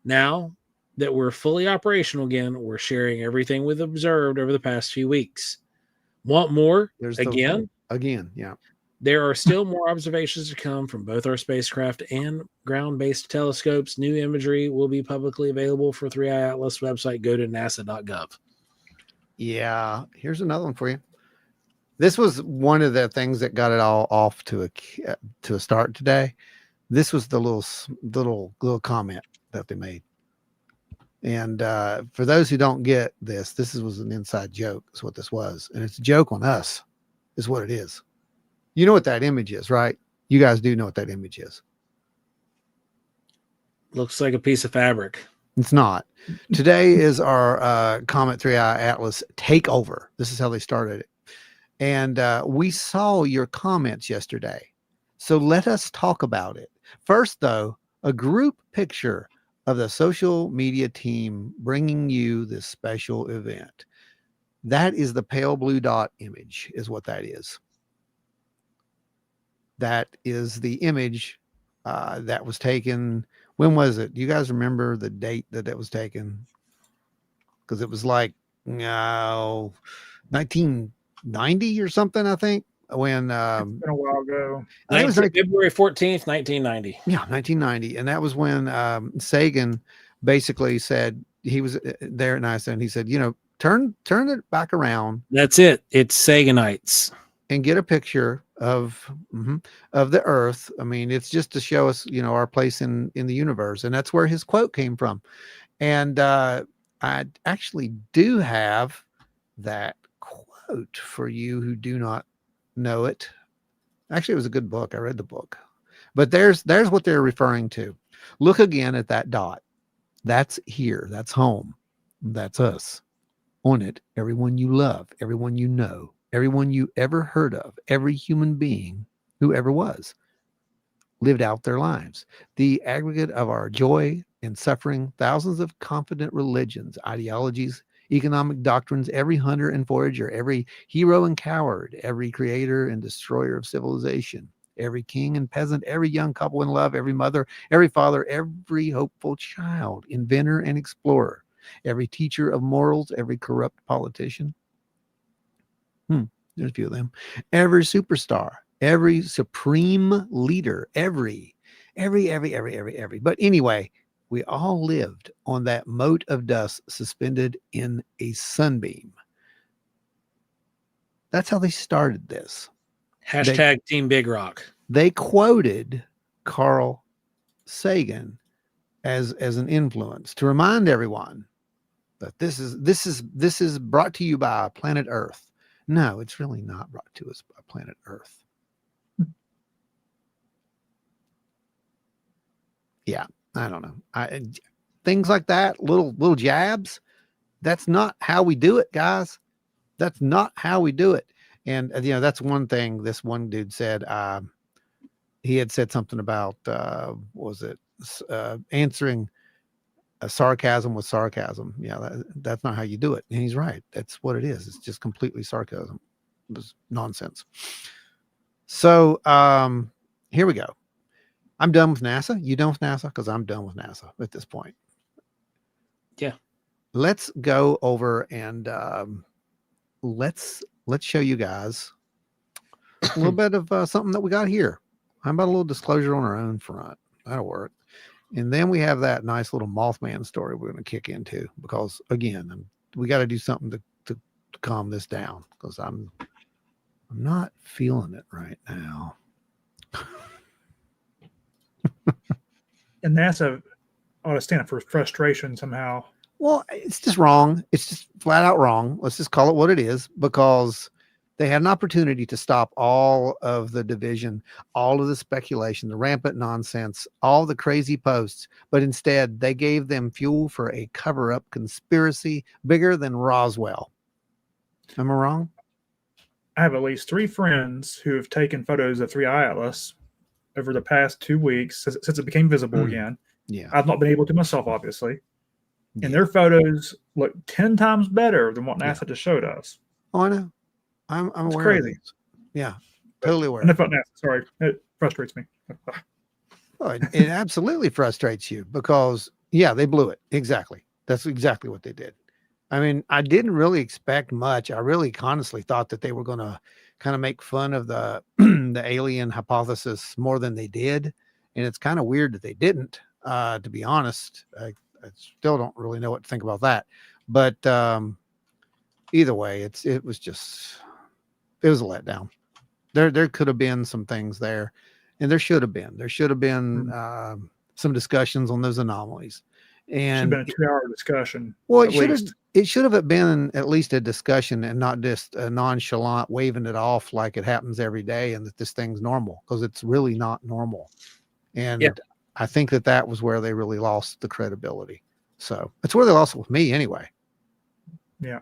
Now that we're fully operational again, we're sharing everything we've observed over the past few weeks. Want more? Again, yeah. There are still more observations to come from both our spacecraft and ground-based telescopes. New imagery will be publicly available for 3i Atlas website. Go to nasa.gov. Yeah, here's another one for you. This was one of the things that got it all off to a start today. This was the little comment that they made. And for those who don't get this was an inside joke. Is what this was, and it's a joke on us. Is what it is. You know what that image is, right? You guys do know what that image is. Looks like a piece of fabric. It's not. Today is our Comet 3i Atlas takeover. This is how they started it. And we saw your comments yesterday. So let us talk about it. First, though, a group picture of the social media team bringing you this special event. That is the pale blue dot image, is what that is. That is the image that was taken. When was it? Do you guys remember the date that was taken? Because it was like 1990 or something, I think. When it's been a while ago. It was like February 14th, 1990. Yeah, 1990. And that was when Sagan basically said, he was there at NASA, and he said, turn it back around. That's it. It's Saganites. And get a picture of the Earth. I mean, it's just to show us, our place in the universe. And that's where his quote came from. And I actually do have that quote for you who do not know it. Actually, it was a good book. I read the book. But there's what they're referring to. Look again at that dot. That's here. That's home. That's us. On it, everyone you love, everyone you know, everyone you ever heard of, every human being who ever was. lived out their lives. The aggregate of our joy and suffering, thousands of confident religions, ideologies, economic doctrines, every hunter and forager, every hero and coward, every creator and destroyer of civilization, every king and peasant, every young couple in love, every mother, every father, every hopeful child, inventor and explorer, every teacher of morals, every corrupt politician. There's a few of them. Every superstar, every supreme leader, every. But anyway, we all lived on that mote of dust suspended in a sunbeam. That's how they started this. Hashtag Team Big Rock. They quoted Carl Sagan as an influence to remind everyone that this is brought to you by planet Earth. No, it's really not brought to us by planet Earth. Yeah, I don't know. Things like that, little jabs. That's not how we do it, guys. That's not how we do it. And that's one thing this one dude said. He had said something about answering a sarcasm with sarcasm. Yeah, that's not how you do it. And he's right. That's what it is. It's just completely sarcasm. It was nonsense. So here we go. I'm done with NASA. You done with NASA? Because I'm done with NASA at this point. Yeah. Let's go over and let's show you guys a little bit of something that we got here. How about a little disclosure on our own front? That'll work. And then we have that nice little Mothman story we're going to kick into, because again, we got to do something to calm this down, because I'm not feeling it right now. And NASA ought to stand for frustration somehow. Well, it's just wrong. It's just flat out wrong. Let's just call it what it is, because they had an opportunity to stop all of the division, all of the speculation, the rampant nonsense, all the crazy posts, but instead they gave them fuel for a cover-up conspiracy bigger than Roswell. Am I wrong? I have at least 3 friends who have taken photos of 3I Atlas over the past 2 weeks since it became visible again. Yeah. I've not been able to myself, obviously. And their photos look 10 times better than what NASA just showed us. Oh, I know. I'm It's aware crazy. of these. Yeah, totally aware. Enough about NASA. Sorry, it frustrates me. Well, it absolutely frustrates you, because they blew it. Exactly. That's exactly what they did. I mean, I didn't really expect much. I really honestly thought that they were going to kind of make fun of the the alien hypothesis more than they did, and it's kind of weird that they didn't. To be honest, I still don't really know what to think about that. But either way, it was a letdown. There could have been some things there, and there should have been. There should have been some discussions on those anomalies. And should have been a 2-hour discussion. Well, it should have been at least a discussion, and not just a nonchalant waving it off like it happens every day and that this thing's normal, because it's really not normal. And I think that was where they really lost the credibility. So that's where they lost it with me anyway. Yeah.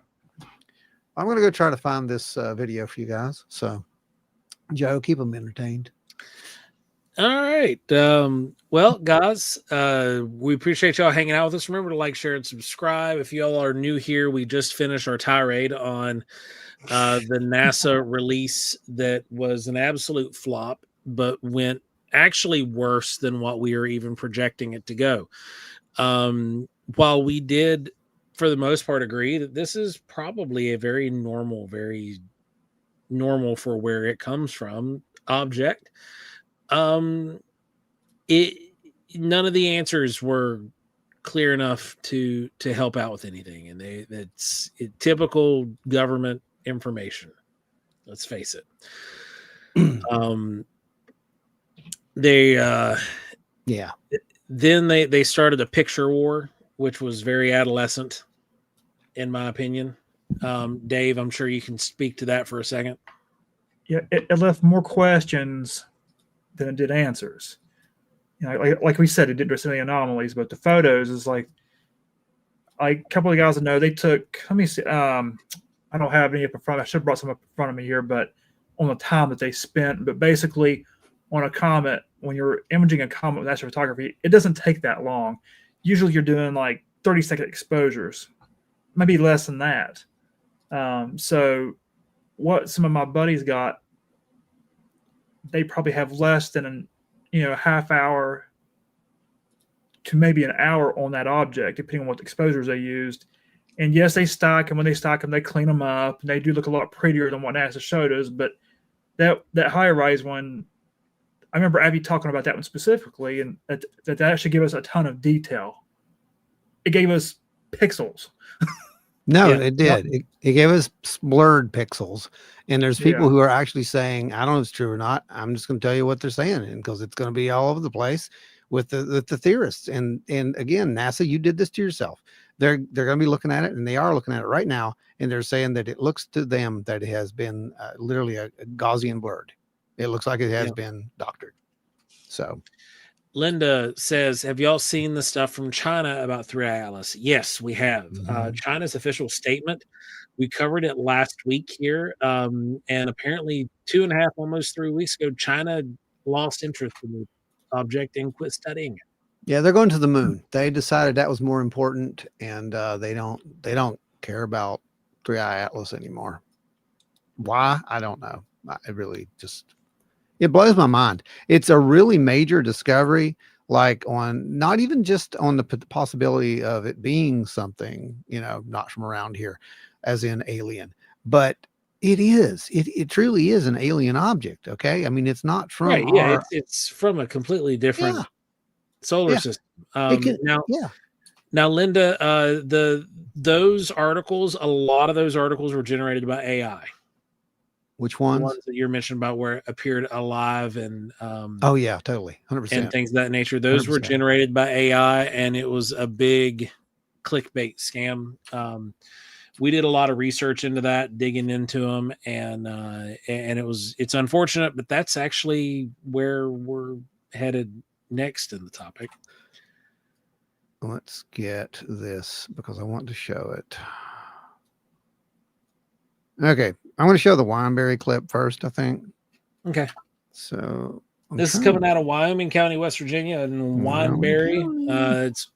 I'm going to go try to find this video for you guys. So, Joe, keep them entertained. All right. Well, guys, we appreciate y'all hanging out with us. Remember to like, share, and subscribe. If y'all are new here, we just finished our tirade on the NASA release that was an absolute flop, but went actually worse than what we were even projecting it to go. While we did, for the most part, agree that this is probably a very normal for where it comes from object. None of the answers were clear enough to help out with anything, and it's typical government information. Let's face it. Then they started a picture war, which was very adolescent, in my opinion. Dave, I'm sure you can speak to that for a second. Yeah, it left more questions than it did answers. Like we said, it didn't address any anomalies, but the photos is like a couple of guys I know, they took, let me see, I don't have any up in front. I should have brought some up in front of me here, but on the time that they spent. But basically, on a comet, when you're imaging a comet with astrophotography, it doesn't take that long. Usually you're doing like 30-second exposures, maybe less than that. So what some of my buddies got, they probably have less than half hour to maybe an hour on that object, depending on what exposures they used. And yes, they stack them. When they stack them, they clean them up, and they do look a lot prettier than what NASA showed us. But that higher rise one, I remember Abby talking about that one specifically, and that actually gave us a ton of detail. It gave us pixels. No, it did. It gave us blurred pixels. And there's people who are actually saying, I don't know if it's true or not. I'm just going to tell you what they're saying, and because it's going to be all over the place with the theorists. And again, NASA, you did this to yourself. They're going to be looking at it, and they are looking at it right now, and they're saying that it looks to them that it has been literally a Gaussian blurred. It looks like it has been doctored. So Linda says, have y'all seen the stuff from China about 3i Atlas? Yes, we have. China's official statement, we covered it last week here. And apparently 2.5, almost 3 weeks ago, China lost interest in the object and quit studying it. Yeah, they're going to the moon. They decided that was more important, and they don't care about 3i Atlas anymore. Why? I don't know. It really it blows my mind. It's a really major discovery, like on not even just on the possibility of it being something, not from around here, as in alien, but it truly is an alien object. Okay. I mean, it's not from it's from a completely different solar system. Now, Linda, those articles, a lot of those articles were generated by AI. Which ones? The ones that you're mentioning about where it appeared alive and oh yeah, totally, 100%, and things of that nature. Those 100%. Were generated by AI, and it was a big clickbait scam. We did a lot of research into that, digging into them, and it's unfortunate, but that's actually where we're headed next in the topic. Let's get this because I want to show it. Okay, I'm going to show the Wineberry clip first, I think. Okay. So this is coming out of Wyoming County, West Virginia, and Wineberry. It's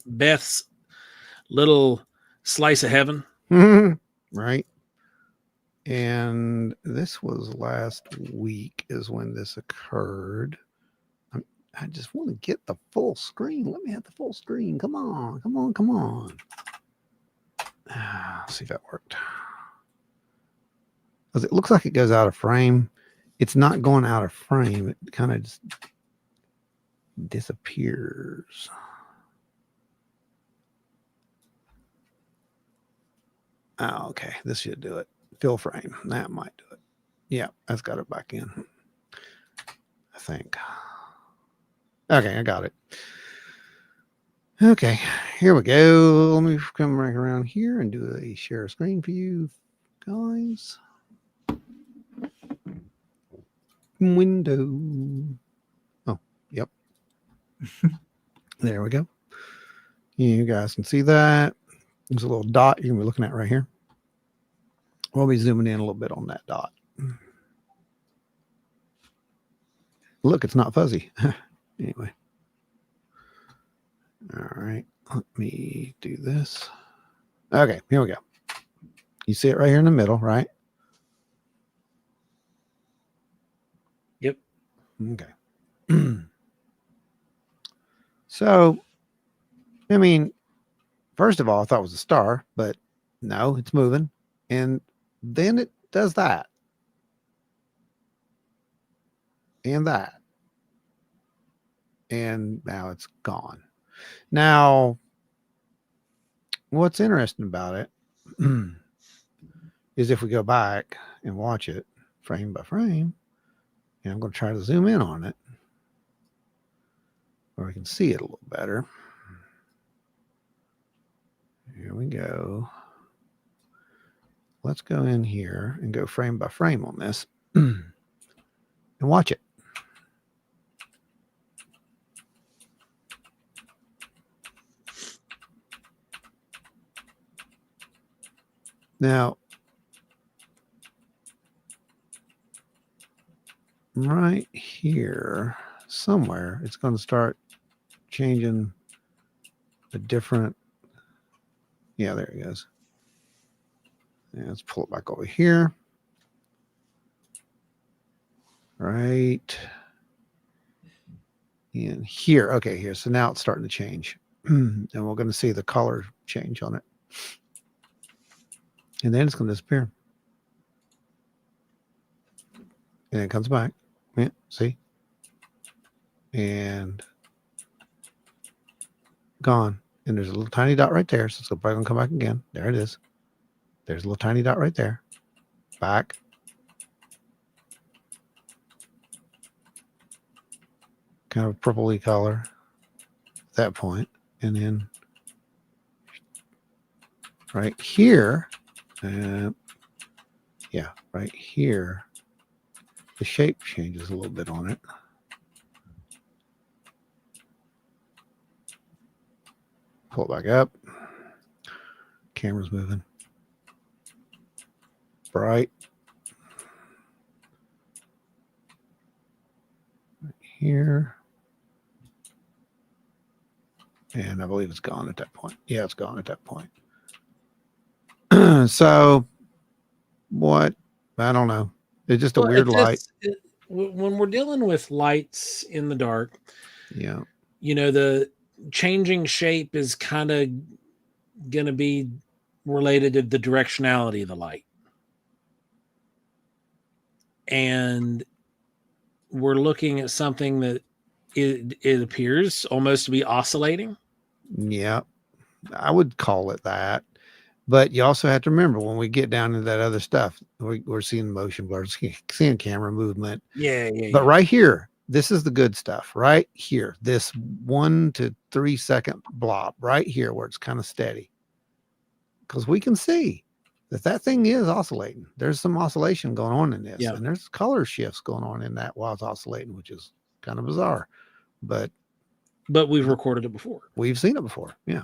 Beth's little slice of heaven. Right. And this was last week is when this occurred. I just want to get the full screen. Let me have the full screen. Come on. Let's see if that worked. Because it looks like it goes out of frame. It's not going out of frame. It kind of just disappears. Oh, okay. This should do it. Fill frame. That might do it. Yeah, that's got it back in, I think. Okay, I got it. Okay, here we go. Let me come right around here and do a share screen for you guys. Window. Oh, yep. There we go. You guys can see that. There's a little dot you're going to be looking at right here. We'll be zooming in a little bit on that dot. Look, it's not fuzzy. Anyway. All right. Let me do this. Okay, here we go. You see it right here in the middle, right? Yep. Okay. So, I mean, first of all, I thought it was a star, but no, it's moving. And then it does that. And that. And now it's gone. Now, what's interesting about it is if we go back and watch it frame by frame, and I'm going to try to zoom in on it where we can see it a little better. Here we go. Let's go in here and go frame by frame on this and watch it. Now, right here somewhere, it's going to start changing a different. Yeah, there it goes. Yeah, let's pull it back over here. Right in here. Okay, here. So now it's starting to change. And we're going to see the color change on it. And then it's going to disappear. And it comes back. Yeah, see? And gone. And there's a little tiny dot right there. So it's probably going to come back again. There it is. There's a little tiny dot right there. Back. Kind of purpley color at that point. And then right here, yeah, right here, the shape changes a little bit on it. Pull it back up. Camera's moving. Bright. Right here. And I believe it's gone at that point. Yeah, it's gone at that point. So, what? I don't know. It's just a weird light. When we're dealing with lights in the dark, yeah, the changing shape is kind of going to be related to the directionality of the light. And we're looking at something that it appears almost to be oscillating. Yeah, I would call it that. But you also have to remember when we get down into that other stuff, we're seeing motion blurs, seeing camera movement. Yeah. But right here, this is the good stuff. Right here, this 1 to 3 second blob right here where it's kind of steady. Because we can see that thing is oscillating. There's some oscillation going on in this. Yeah. And there's color shifts going on in that while it's oscillating, which is kind of bizarre. But we've recorded it before. We've seen it before. Yeah,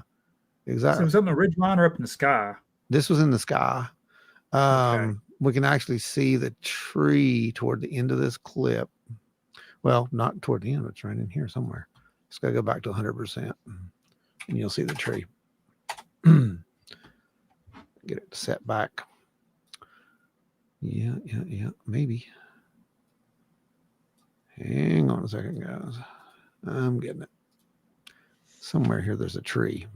exactly. So was that in the ridge line or up in the sky? This was in the sky. Okay. We can actually see the tree toward the end of this clip. Well, not toward the end. It's right in here somewhere. It's got to go back to 100%. And you'll see the tree. Get it set back. Yeah, maybe. Hang on a second, guys. I'm getting it. Somewhere here, there's a tree.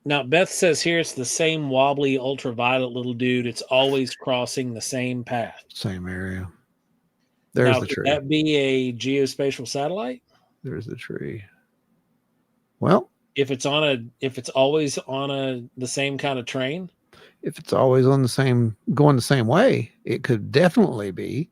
Now, Beth says here it's the same wobbly ultraviolet little dude. It's always crossing the same path. Same area. There's the tree. Could that be a geospatial satellite? There's the tree. Well, if it's always on the same kind of train. If it's always on going the same way, it could definitely be.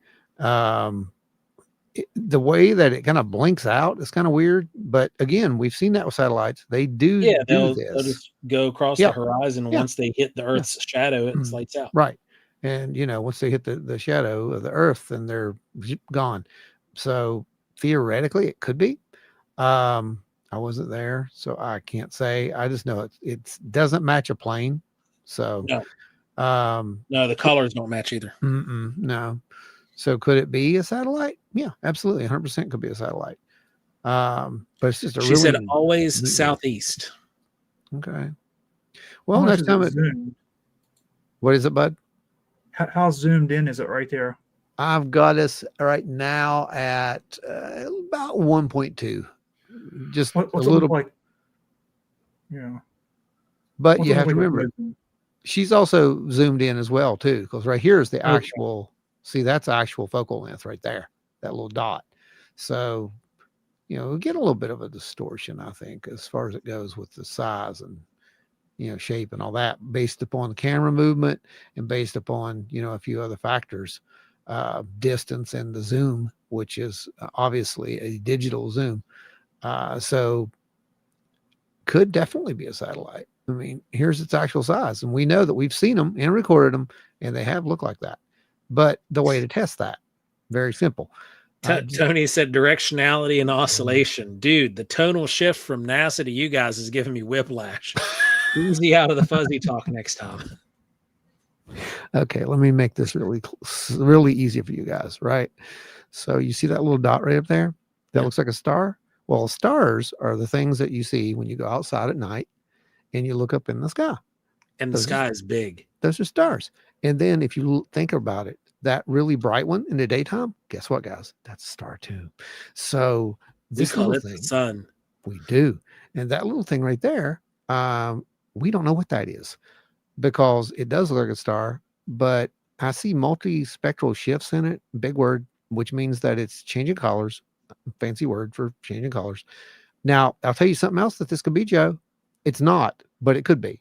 The way that it kind of blinks out is kind of weird, but again, we've seen that with satellites. They do they'll this. just go across the horizon. Once they hit the Earth's shadow, it lights out. Right. And once they hit the shadow of the Earth, then they're gone. So theoretically it could be. I wasn't there, so I can't say. I just know it doesn't match a plane. So no, the colors don't match either. No. So could it be a satellite? Yeah, absolutely. 100% could be a satellite. But it's just She said always southeast. Okay. Well, next time what is it, bud? How zoomed in is it right there? I've got us right now at about 1.2. Just what's a little like. Yeah. But you have to remember, she's also zoomed in as well too, because right here is the actual. See, that's actual focal length right there, that little dot. So, we get a little bit of a distortion, I think, as far as it goes with the size and, shape and all that, based upon the camera movement and based upon, a few other factors, distance and the zoom, which is obviously a digital zoom. So could definitely be a satellite. I mean, here's its actual size. And we know that we've seen them and recorded them, and they have looked like that. But the way to test that, very simple. Tony said directionality and oscillation. Dude, the tonal shift from NASA to you guys is giving me whiplash. Easy out of the fuzzy talk next time. Okay, let me make this really, really easy for you guys, right? So you see that little dot right up there? That looks like a star. Well, stars are the things that you see when you go outside at night and you look up in the sky. And the sky is big. Those are stars. And then if you think about it, that really bright one in the daytime, guess what, guys? That's a star too. So this call little it thing, the sun. we do. And that little thing right there, we don't know what that is because it does look like a star, but I see multispectral shifts in it, big word, which means that it's changing colors, fancy word for changing colors. Now, I'll tell you something else that this could be, Joe. It's not, but it could be.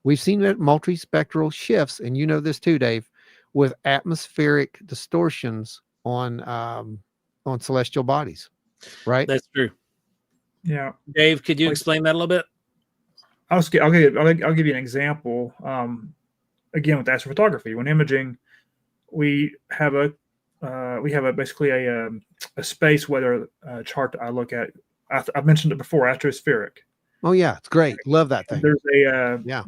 We've seen that multispectral shifts, and you know this too, Dave, with atmospheric distortions on celestial bodies, right? That's true. Yeah. Dave, could you explain that a little bit? I'll give you an example. Again, with astrophotography, when imaging, we have basically a space weather chart that I look at. I've mentioned it before, atmospheric. Oh yeah, it's great. Love that thing.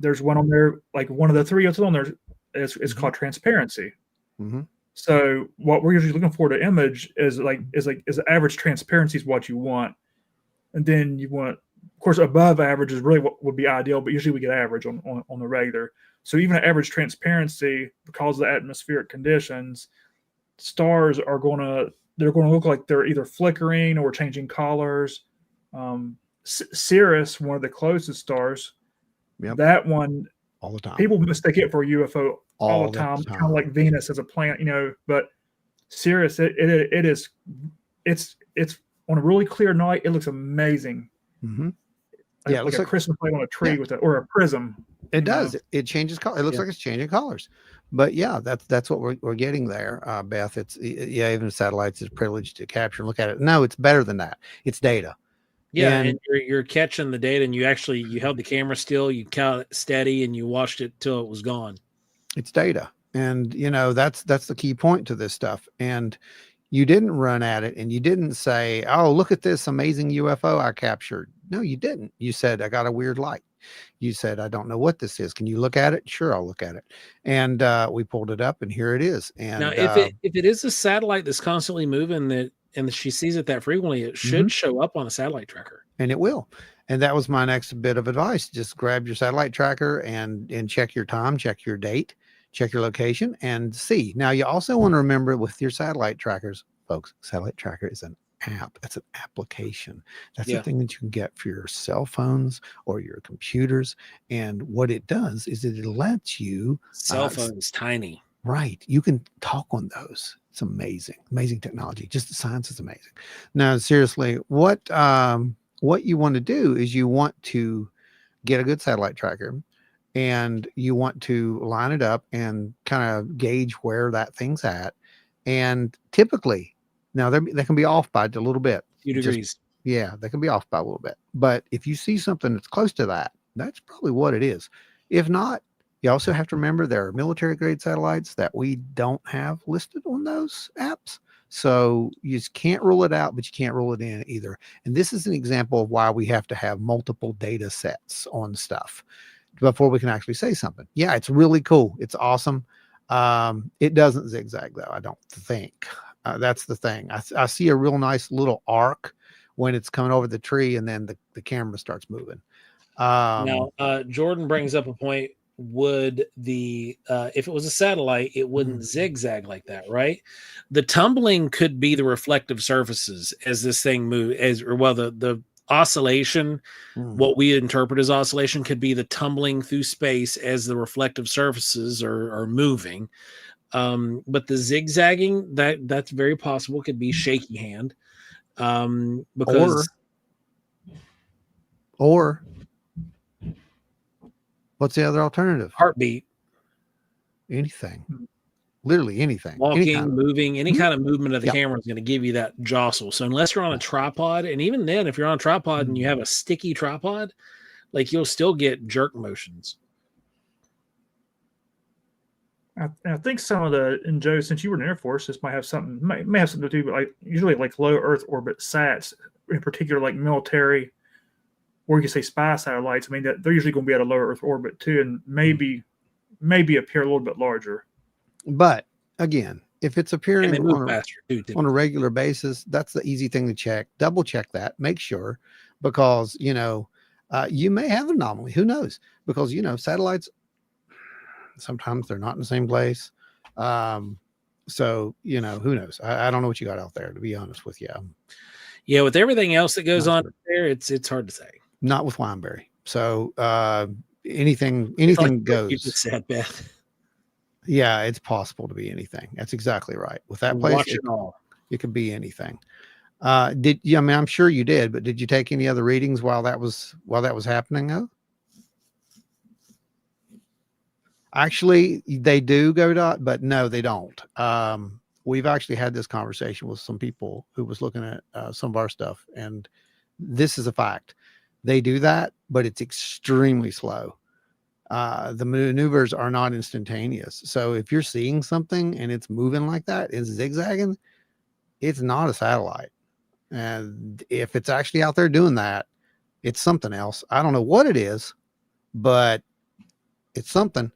There's one on there, like one of the three on there is called transparency. Mm-hmm. So what we're usually looking for to image is average transparency is what you want, and then you want, of course, above average is really what would be ideal, but usually we get average on the regular. So even at average transparency, because of the atmospheric conditions, stars are going to look like they're either flickering or changing colors. Sirius, one of the closest stars, that one all the time. People mistake it for a UFO all the time. Kind of like Venus as a planet, but Sirius, it's on a really clear night. It looks amazing. Mm-hmm. It looks like a Christmas light on a tree or a prism. It does. It changes color. It looks like it's changing colors. But yeah, that's what we're getting there, Beth. It's even satellites is privileged to capture and look at it. No, it's better than that. It's data. Yeah, and you're catching the data, and you held the camera still, you count it steady, and you watched it till it was gone. It's data, and that's the key point to this stuff. And you didn't run at it, and you didn't say, "Oh, look at this amazing UFO I captured." No, you didn't. You said, "I got a weird light." You said, "I don't know what this is. Can you look at it?" Sure, I'll look at it. And we pulled it up, and here it is. And now, if it is a satellite that's constantly moving, and she sees it that frequently, it should show up on a satellite tracker. And it will. And that was my next bit of advice. Just grab your satellite tracker and check your time, check your date, check your location, and see. Now, you also want to remember with your satellite trackers, folks, satellite tracker is an app. It's an application. That's the thing that you can get for your cell phones or your computers. And what it does is it lets you... Cell phone is tiny. Right. You can talk on those. It's amazing. Amazing technology. Just the science is amazing. Now, seriously, what you want to do is you want to get a good satellite tracker and you want to line it up and kind of gauge where that thing's at. And typically, now they can be off by a little bit. A few degrees. They can be off by a little bit. But if you see something that's close to that, that's probably what it is. If not, you also have to remember there are military grade satellites that we don't have listed on those apps. So you just can't rule it out, but you can't rule it in either. And this is an example of why we have to have multiple data sets on stuff before we can actually say something. Yeah, it's really cool. It's awesome. It doesn't zigzag though, I don't think. That's the thing. I see a real nice little arc when it's coming over the tree and then the camera starts moving. Now, Jordan brings up a point. Would if it was a satellite, it wouldn't zigzag like that, right? The tumbling could be the reflective surfaces as this thing moves, the oscillation, what we interpret as oscillation, could be the tumbling through space as the reflective surfaces are moving. But the zigzagging, that's very possible, could be shaky hand. Because or what's the other alternative? Heartbeat. Anything. Literally anything. Walking, moving, any kind of movement of the camera is going to give you that jostle. So unless you're on a tripod, and even then, if you're on a tripod and you have a sticky tripod, like you'll still get jerk motions. I think some of and Joe, since you were in the Air Force, this might have something to do, but like usually like low Earth orbit sats, in particular like military, or you could say spy satellites. I mean, they're usually going to be at a lower Earth orbit too, and maybe appear a little bit larger. But again, if it's appearing And they move on faster too, on a regular basis, that's the easy thing to check. Double check that, make sure, because you may have an anomaly. Who knows? Because satellites sometimes they're not in the same place. So who knows? I don't know what you got out there, to be honest with you. Yeah, with everything else that goes Not on there, it's hard to say. Not with Wineberry. So anything goes. You just said, Beth. Yeah, it's possible to be anything. That's exactly right. With that place, Watch it all. It could be anything. Did you? I mean, I'm sure you did, but did you take any other readings while that was happening? Though, actually, they do go to, but no, they don't. We've actually had this conversation with some people who was looking at some of our stuff, and this is a fact. They do that, but it's extremely slow. The maneuvers are not instantaneous. So if you're seeing something and it's moving like that, it's zigzagging, it's not a satellite. And if it's actually out there doing that, it's something else. I don't know what it is, but it's something.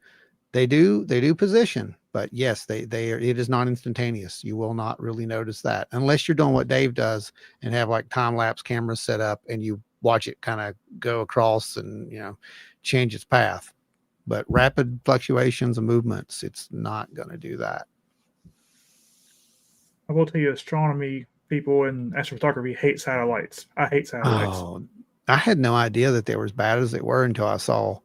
They do position, but yes, it is not instantaneous. You will not really notice that unless you're doing what Dave does and have like time lapse cameras set up and you watch it kind of go across and change its path. But rapid fluctuations and movements, it's not going to do that. I will tell you, astronomy people and astrophotography hate satellites. I hate satellites. Oh, I had no idea that they were as bad as they were until I saw,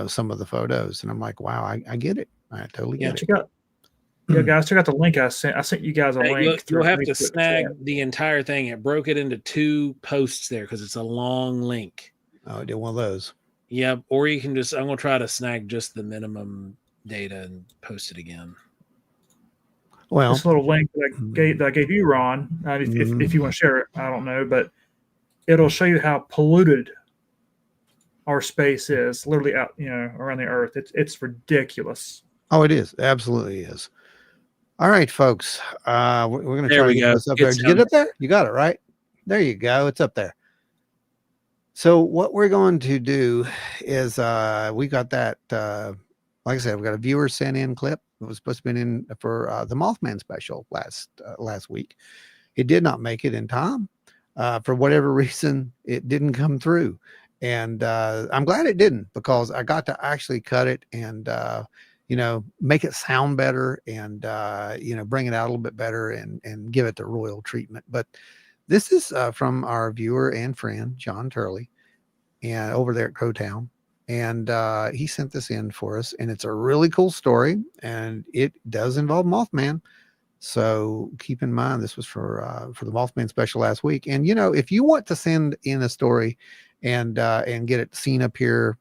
some of the photos, and I'm like, wow, I get it. I totally get it. Guys, check out the link I sent. I sent you guys a link. You'll have to snag the entire thing. It broke it into 2 posts there because it's a long link. Oh, I did one of those. Yeah, or you can I'm going to try to snag just the minimum data and post it again. Well, this little link that I gave you, Ron, if you want to share it, I don't know, but it'll show you how polluted our space is, literally out, around the Earth. It's ridiculous. Oh, it is. Absolutely is. All right, folks. We're going to try to get this up there. Did you get it up there? You got it, right? There you go. It's up there. So what we're going to do is we got that, like I said, we got a viewer sent in clip. It was supposed to be in for the Mothman special last week. It did not make it in time. For whatever reason, it didn't come through. And I'm glad it didn't, because I got to actually cut it and, make it sound better and, bring it out a little bit better and give it the royal treatment. But this is from our viewer and friend, John Turley, and over there at Crowtown. And he sent this in for us, and it's a really cool story, and it does involve Mothman. So keep in mind, this was for the Mothman special last week. And, if you want to send in a story and get it seen up here,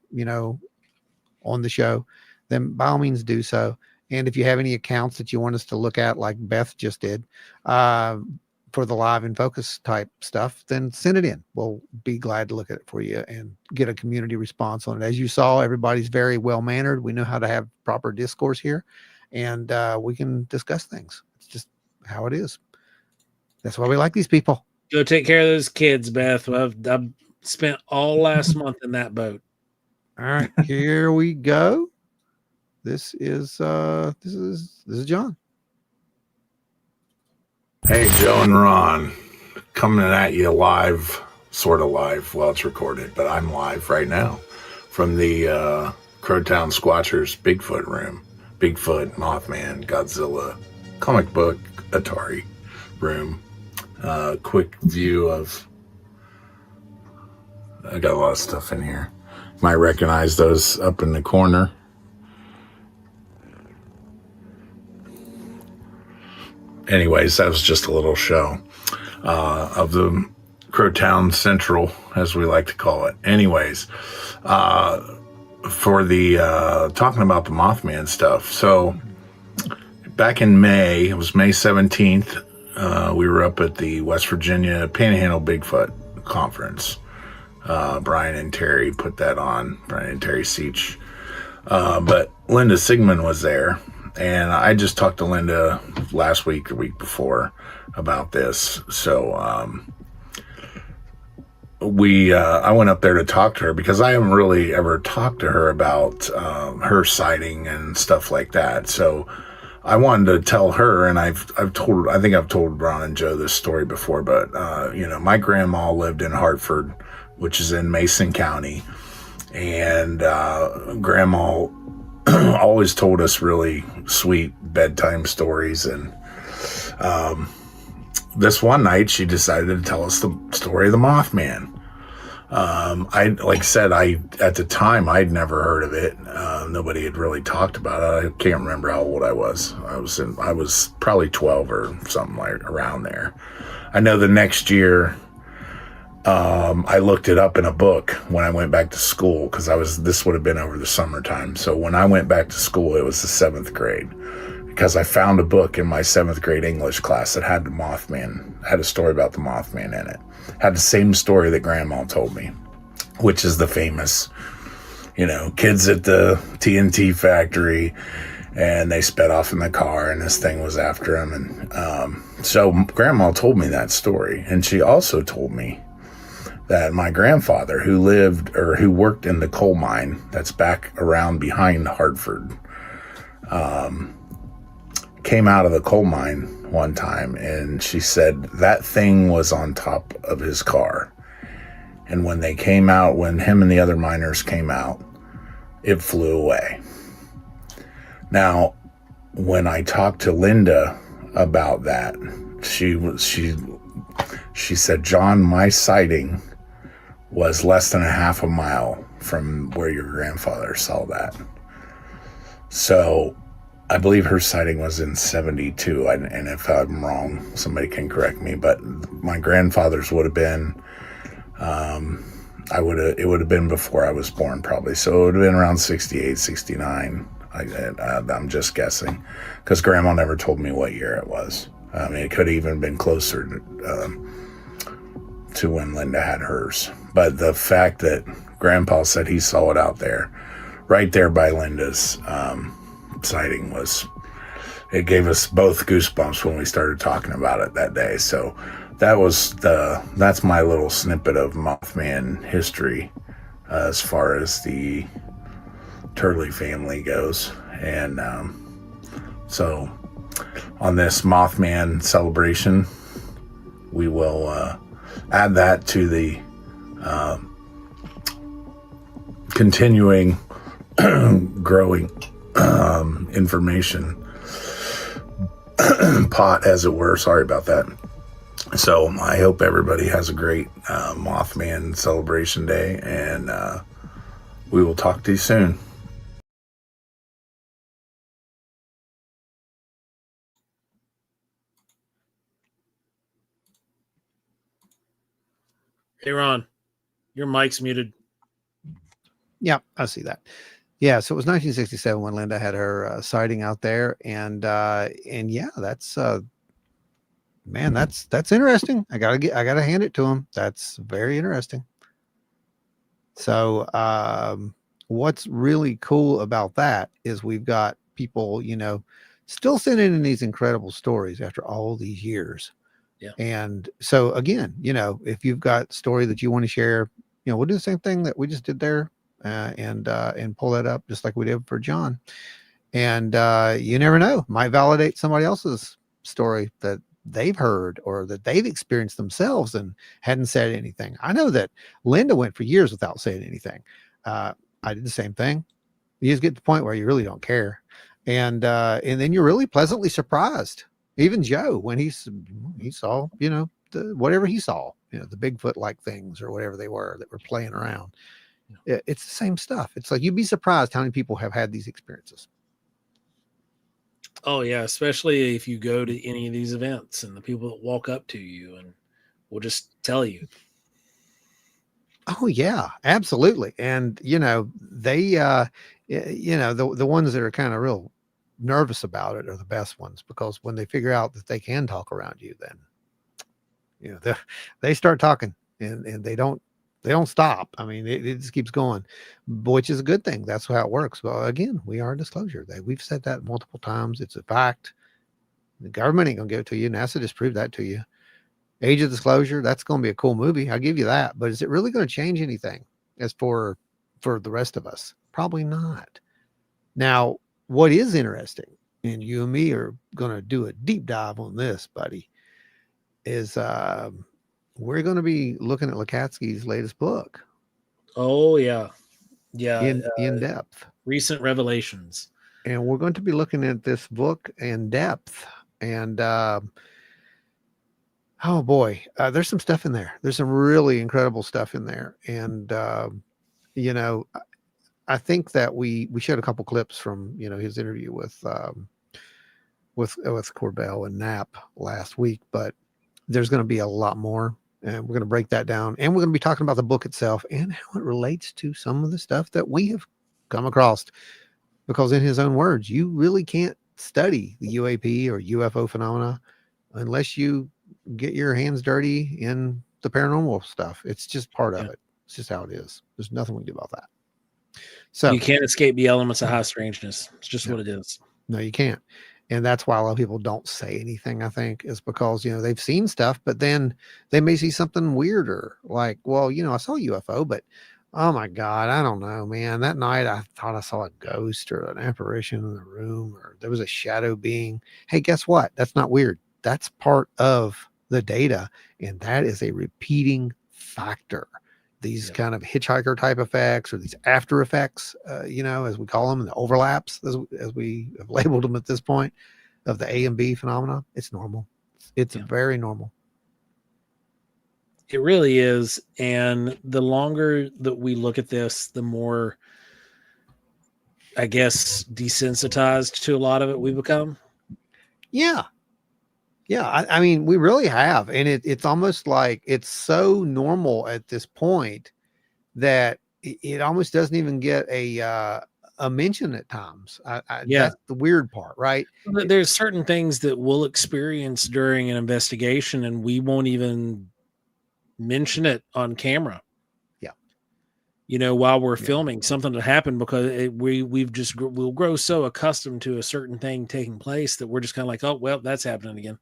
on the show, then by all means do so. And if you have any accounts that you want us to look at, like Beth just did, for the live in focus type stuff, then send it in. We'll be glad to look at it for you and get a community response on it. As you saw, everybody's very well mannered. We know how to have proper discourse here, and we can discuss things. It's just how it is. That's why we like these people. Go take care of those kids, Beth. I've spent all last month in that boat. All right, here we go. This is John. Hey, Joe and Ron, coming at you live, sort of live. Well, it's recorded, but I'm live right now from the Crowtown Squatchers Bigfoot room. Bigfoot, Mothman, Godzilla, comic book, Atari room. Quick view of, I got a lot of stuff in here. Might recognize those up in the corner. Anyways, that was just a little show of the Crowtown Central, as we like to call it. Anyways, for the talking about the Mothman stuff. So back in May, it was May 17th, we were up at the West Virginia Panhandle Bigfoot Conference. Brian and Terry put that on, Brian and Terry Seach. But Linda Sigmund was there. And I just talked to Linda last week or week before about this. So I went up there to talk to her because I haven't really ever talked to her about her sighting and stuff like that. So I wanted to tell her, and I think I've told Ron and Joe this story before, but my grandma lived in Hartford, which is in Mason County, and Grandma always told us really sweet bedtime stories. And this one night, she decided to tell us the story of the Mothman. At the time, I'd never heard of it. Nobody had really talked about it. I can't remember how old I was. I was probably 12 or something like around there. I know the next year, I looked it up in a book when I went back to school, because this would have been over the summertime. So when I went back to school, it was the 7th grade, because I found a book in my 7th grade English class that had had a story about the Mothman in it. Had the same story that Grandma told me, which is the famous, kids at the TNT factory, and they sped off in the car, and this thing was after them. And so Grandma told me that story, and she also told me that my grandfather, who worked in the coal mine that's back around behind Hartford, came out of the coal mine one time, and she said that thing was on top of his car. And when him and the other miners came out, it flew away. Now, when I talked to Linda about that, she said, John, my sighting was less than a half a mile from where your grandfather saw that. So I believe her sighting was in 72, and if I'm wrong, somebody can correct me, but my grandfather's would have been, it would have been before I was born, probably. So it would have been around 68, 69. I'm just guessing, because Grandma never told me what year it was. It could have even been closer to when Linda had hers. But the fact that Grandpa said he saw it out there, right there by Linda's sighting, it gave us both goosebumps when we started talking about it that day. So that's my little snippet of Mothman history as far as the Turley family goes. And so on this Mothman celebration, we will add that to the continuing growing information pot, as it were. Sorry about that. So I hope everybody has a great Mothman celebration day, and we will talk to you soon. Hey, Ron, your mic's muted. Yeah, I see that. Yeah, so it was 1967 when Linda had her sighting out there, and yeah, that's man, that's interesting. I gotta hand it to him. That's very interesting. So what's really cool about that is we've got people, still sending in these incredible stories after all these years. Yeah. And so again, if you've got a story that you want to share, we'll do the same thing that we just did there, and pull that up just like we did for John. And you never know, might validate somebody else's story that they've heard or that they've experienced themselves and hadn't said anything. I know that Linda went for years without saying anything. I did the same thing. You just get to the point where you really don't care. And then you're really pleasantly surprised. Even Joe, when he saw, whatever he saw, the Bigfoot like things or whatever they were that were playing around. It's the same stuff. It's like, you'd be surprised how many people have had these experiences. Oh yeah, especially if you go to any of these events and the people that walk up to you and will just tell you. Oh yeah, absolutely. And they the ones that are kind of real nervous about it are the best ones, because when they figure out that they can talk around you, then they start talking, and they don't stop. I mean, it just keeps going, which is a good thing. That's how it works. Well, again, we are disclosure. We've said that multiple times. It's a fact. The government ain't gonna give it to you. NASA just proved that to you. Age of Disclosure, that's going to be a cool movie. I'll give you that. But is it really going to change anything as for the rest of us? Probably not. Now, what is interesting, and you and me are going to do a deep dive on this, buddy, is we're going to be looking at Lukatsky's latest book. Oh, yeah. Yeah. In depth. Recent revelations. And we're going to be looking at this book in depth. And oh boy, there's some stuff in there. There's some really incredible stuff in there. And, you know, I think that we showed a couple clips from, you know, his interview with Corbell and Knapp last week, but there's going to be a lot more, and we're going to break that down, and we're going to be talking about the book itself and how it relates to some of the stuff that we have come across, because in his own words, you really can't study the UAP or UFO phenomena unless you get your hands dirty in the paranormal stuff. It's just part of it. It's just how it is. There's nothing we can do about that. So you can't escape the elements of high strangeness. It's just what it is. No, you can't. And that's why a lot of people don't say anything, I think, is because, you know, they've seen stuff, but then they may see something weirder. Like, well, you know, I saw a UFO, but oh my God, I don't know, man. That night I thought I saw a ghost or an apparition in the room, or there was a shadow being. Hey, guess what? That's not weird. That's part of the data. And that is a repeating factor. These kind of hitchhiker type effects, or these after effects, you know, as we call them, the overlaps, as we have labeled them at this point, of the A and B phenomena. It's normal. It's very normal. It really is. And the longer that we look at this, the more, I guess, desensitized to a lot of it we become. Yeah. Yeah, I mean, we really have, and it's almost like it's so normal at this point that it almost doesn't even get a mention at times. That's the weird part, right? There's certain things that we'll experience during an investigation, and we won't even mention it on camera. Yeah, you know, while we're filming, something to happen because we'll grow so accustomed to a certain thing taking place that we're just kind of like, oh well, that's happening again.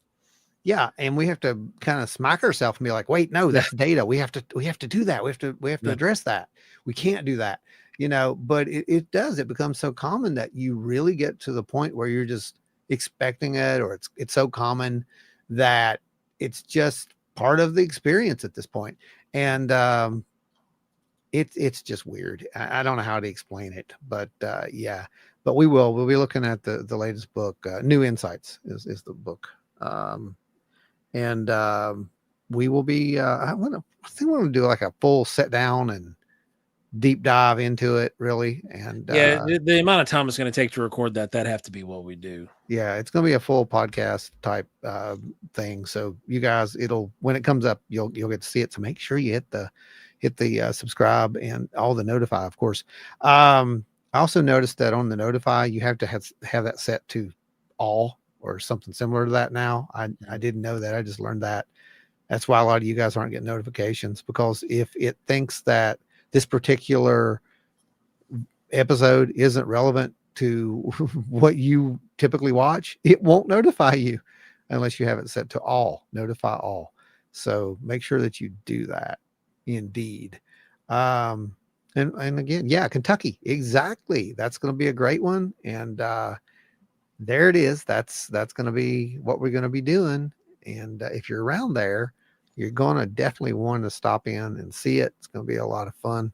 Yeah, and we have to kind of smack ourselves and be like, wait, no, that's data. We have to do that. We have to address that. We can't do that, you know, but it does. It becomes so common that you really get to the point where you're just expecting it, or it's so common that it's just part of the experience at this point. And it's just weird. I don't know how to explain it, but yeah, but we'll be looking at the latest book. New Insights is the book. And we will be, I think we're going to do like a full sit down and deep dive into it, really. And the amount of time it's going to take to record that'd have to be what we do. Yeah, it's going to be a full podcast type thing. So you guys, when it comes up, you'll get to see it. So make sure you hit the subscribe and all the notify, of course. I also noticed that on the notify, you have to have that set to all, or something similar to that now. I didn't know that. I just learned that. That's why a lot of you guys aren't getting notifications, because if it thinks that this particular episode isn't relevant to what you typically watch, it won't notify you unless you have it set to all, notify all. So make sure that you do that. Indeed. And again, yeah, Kentucky. Exactly. That's going to be a great one. And, there it is. That's going to be what we're going to be doing. And if you're around there, you're going to definitely want to stop in and see it. It's going to be a lot of fun.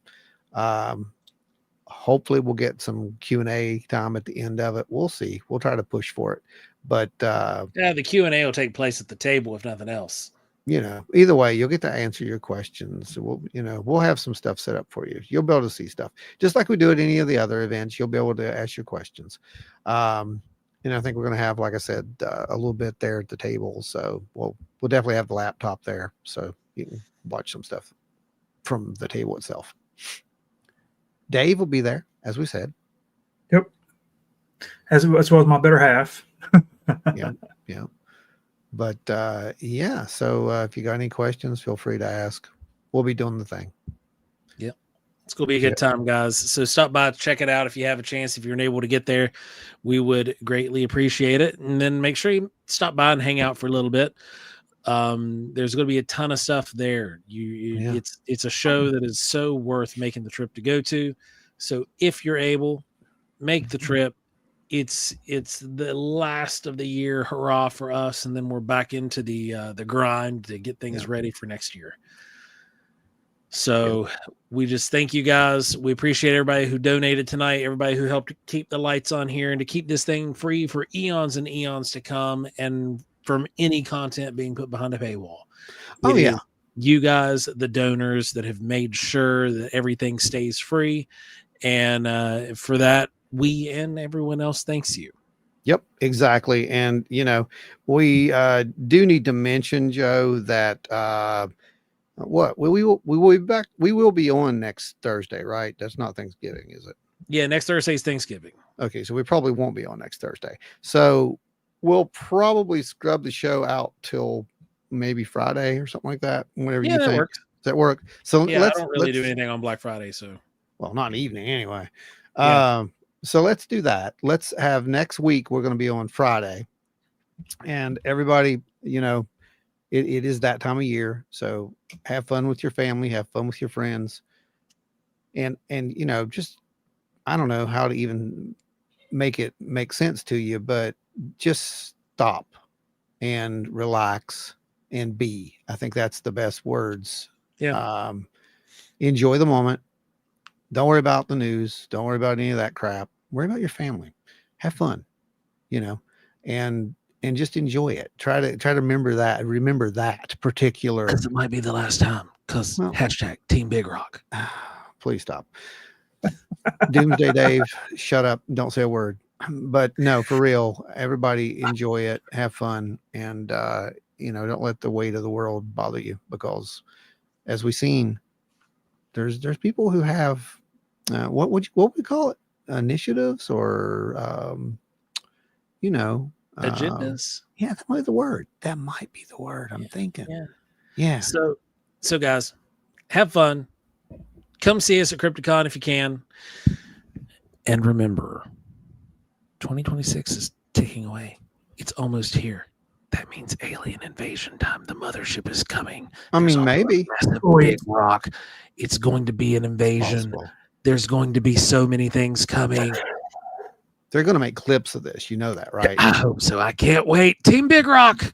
Hopefully we'll get some Q&A time at the end of it. We'll see. We'll try to push for it. But the Q&A will take place at the table, if nothing else. You know, either way, you'll get to answer your questions. We'll have some stuff set up for you. You'll be able to see stuff just like we do at any of the other events. You'll be able to ask your questions. And I think we're going to have, like I said, a little bit there at the table. So we'll definitely have the laptop there, so you can watch some stuff from the table itself. Dave will be there, as we said. Yep. As well as my better half. Yeah. But yeah, so if you got any questions, feel free to ask. We'll be doing the thing. Yep. It's going to be a good time, guys. So stop by, check it out if you have a chance. If you're able to get there, we would greatly appreciate it. And then make sure you stop by and hang out for a little bit. There's going to be a ton of stuff there. It's a show that is so worth making the trip to go to. So if you're able, make the trip. it's the last of the year. Hurrah for us. And then we're back into the grind to get things ready for next year. So we just thank you guys. We appreciate everybody who donated tonight, everybody who helped keep the lights on here and to keep this thing free for eons and eons to come, and from any content being put behind a paywall. Oh, yeah. You guys, the donors that have made sure that everything stays free. And for that, we and everyone else thanks you. Yep, exactly. And, you know, we do need to mention, Joe, that we will be back. We will be on next Thursday, right? That's not Thanksgiving, is it? Yeah, next Thursday is Thanksgiving. Okay, so we probably won't be on next Thursday. So we'll probably scrub the show out till maybe Friday or something like that. Whatever you think. Works. Does that work? So yeah, I don't really do anything on Black Friday, so well, not an evening anyway. Yeah. So let's do that. Let's have next week. We're going to be on Friday, and everybody, you know, it is that time of year. So have fun with your family, have fun with your friends, and you know, just I don't know how to even make it make sense to you, but just stop and relax and be. I think that's the best words. Yeah. Enjoy the moment. Don't worry about the news. Don't worry about any of that crap. Worry about your family. Have fun, you know, and just enjoy it. Try to remember that particular. Because it might be the last time. Because hashtag Team Big Rock. Please stop. Doomsday Dave, shut up. Don't say a word. But no, for real, everybody enjoy it. Have fun. And, you know, don't let the weight of the world bother you, because as we've seen, there's people who have, what would we call it? Initiatives or, you know, agendas. Yeah, that might be the word. That might be the word I'm thinking. Yeah. So guys, have fun. Come see us at Crypticon if you can. And remember, 2026 is ticking away. It's almost here. That means alien invasion time. The mothership is coming. I mean, maybe. Big rock. It's going to be an invasion. Possible. There's going to be so many things coming. They're going to make clips of this. You know that, right? I hope so. I can't wait. Team Big Rock.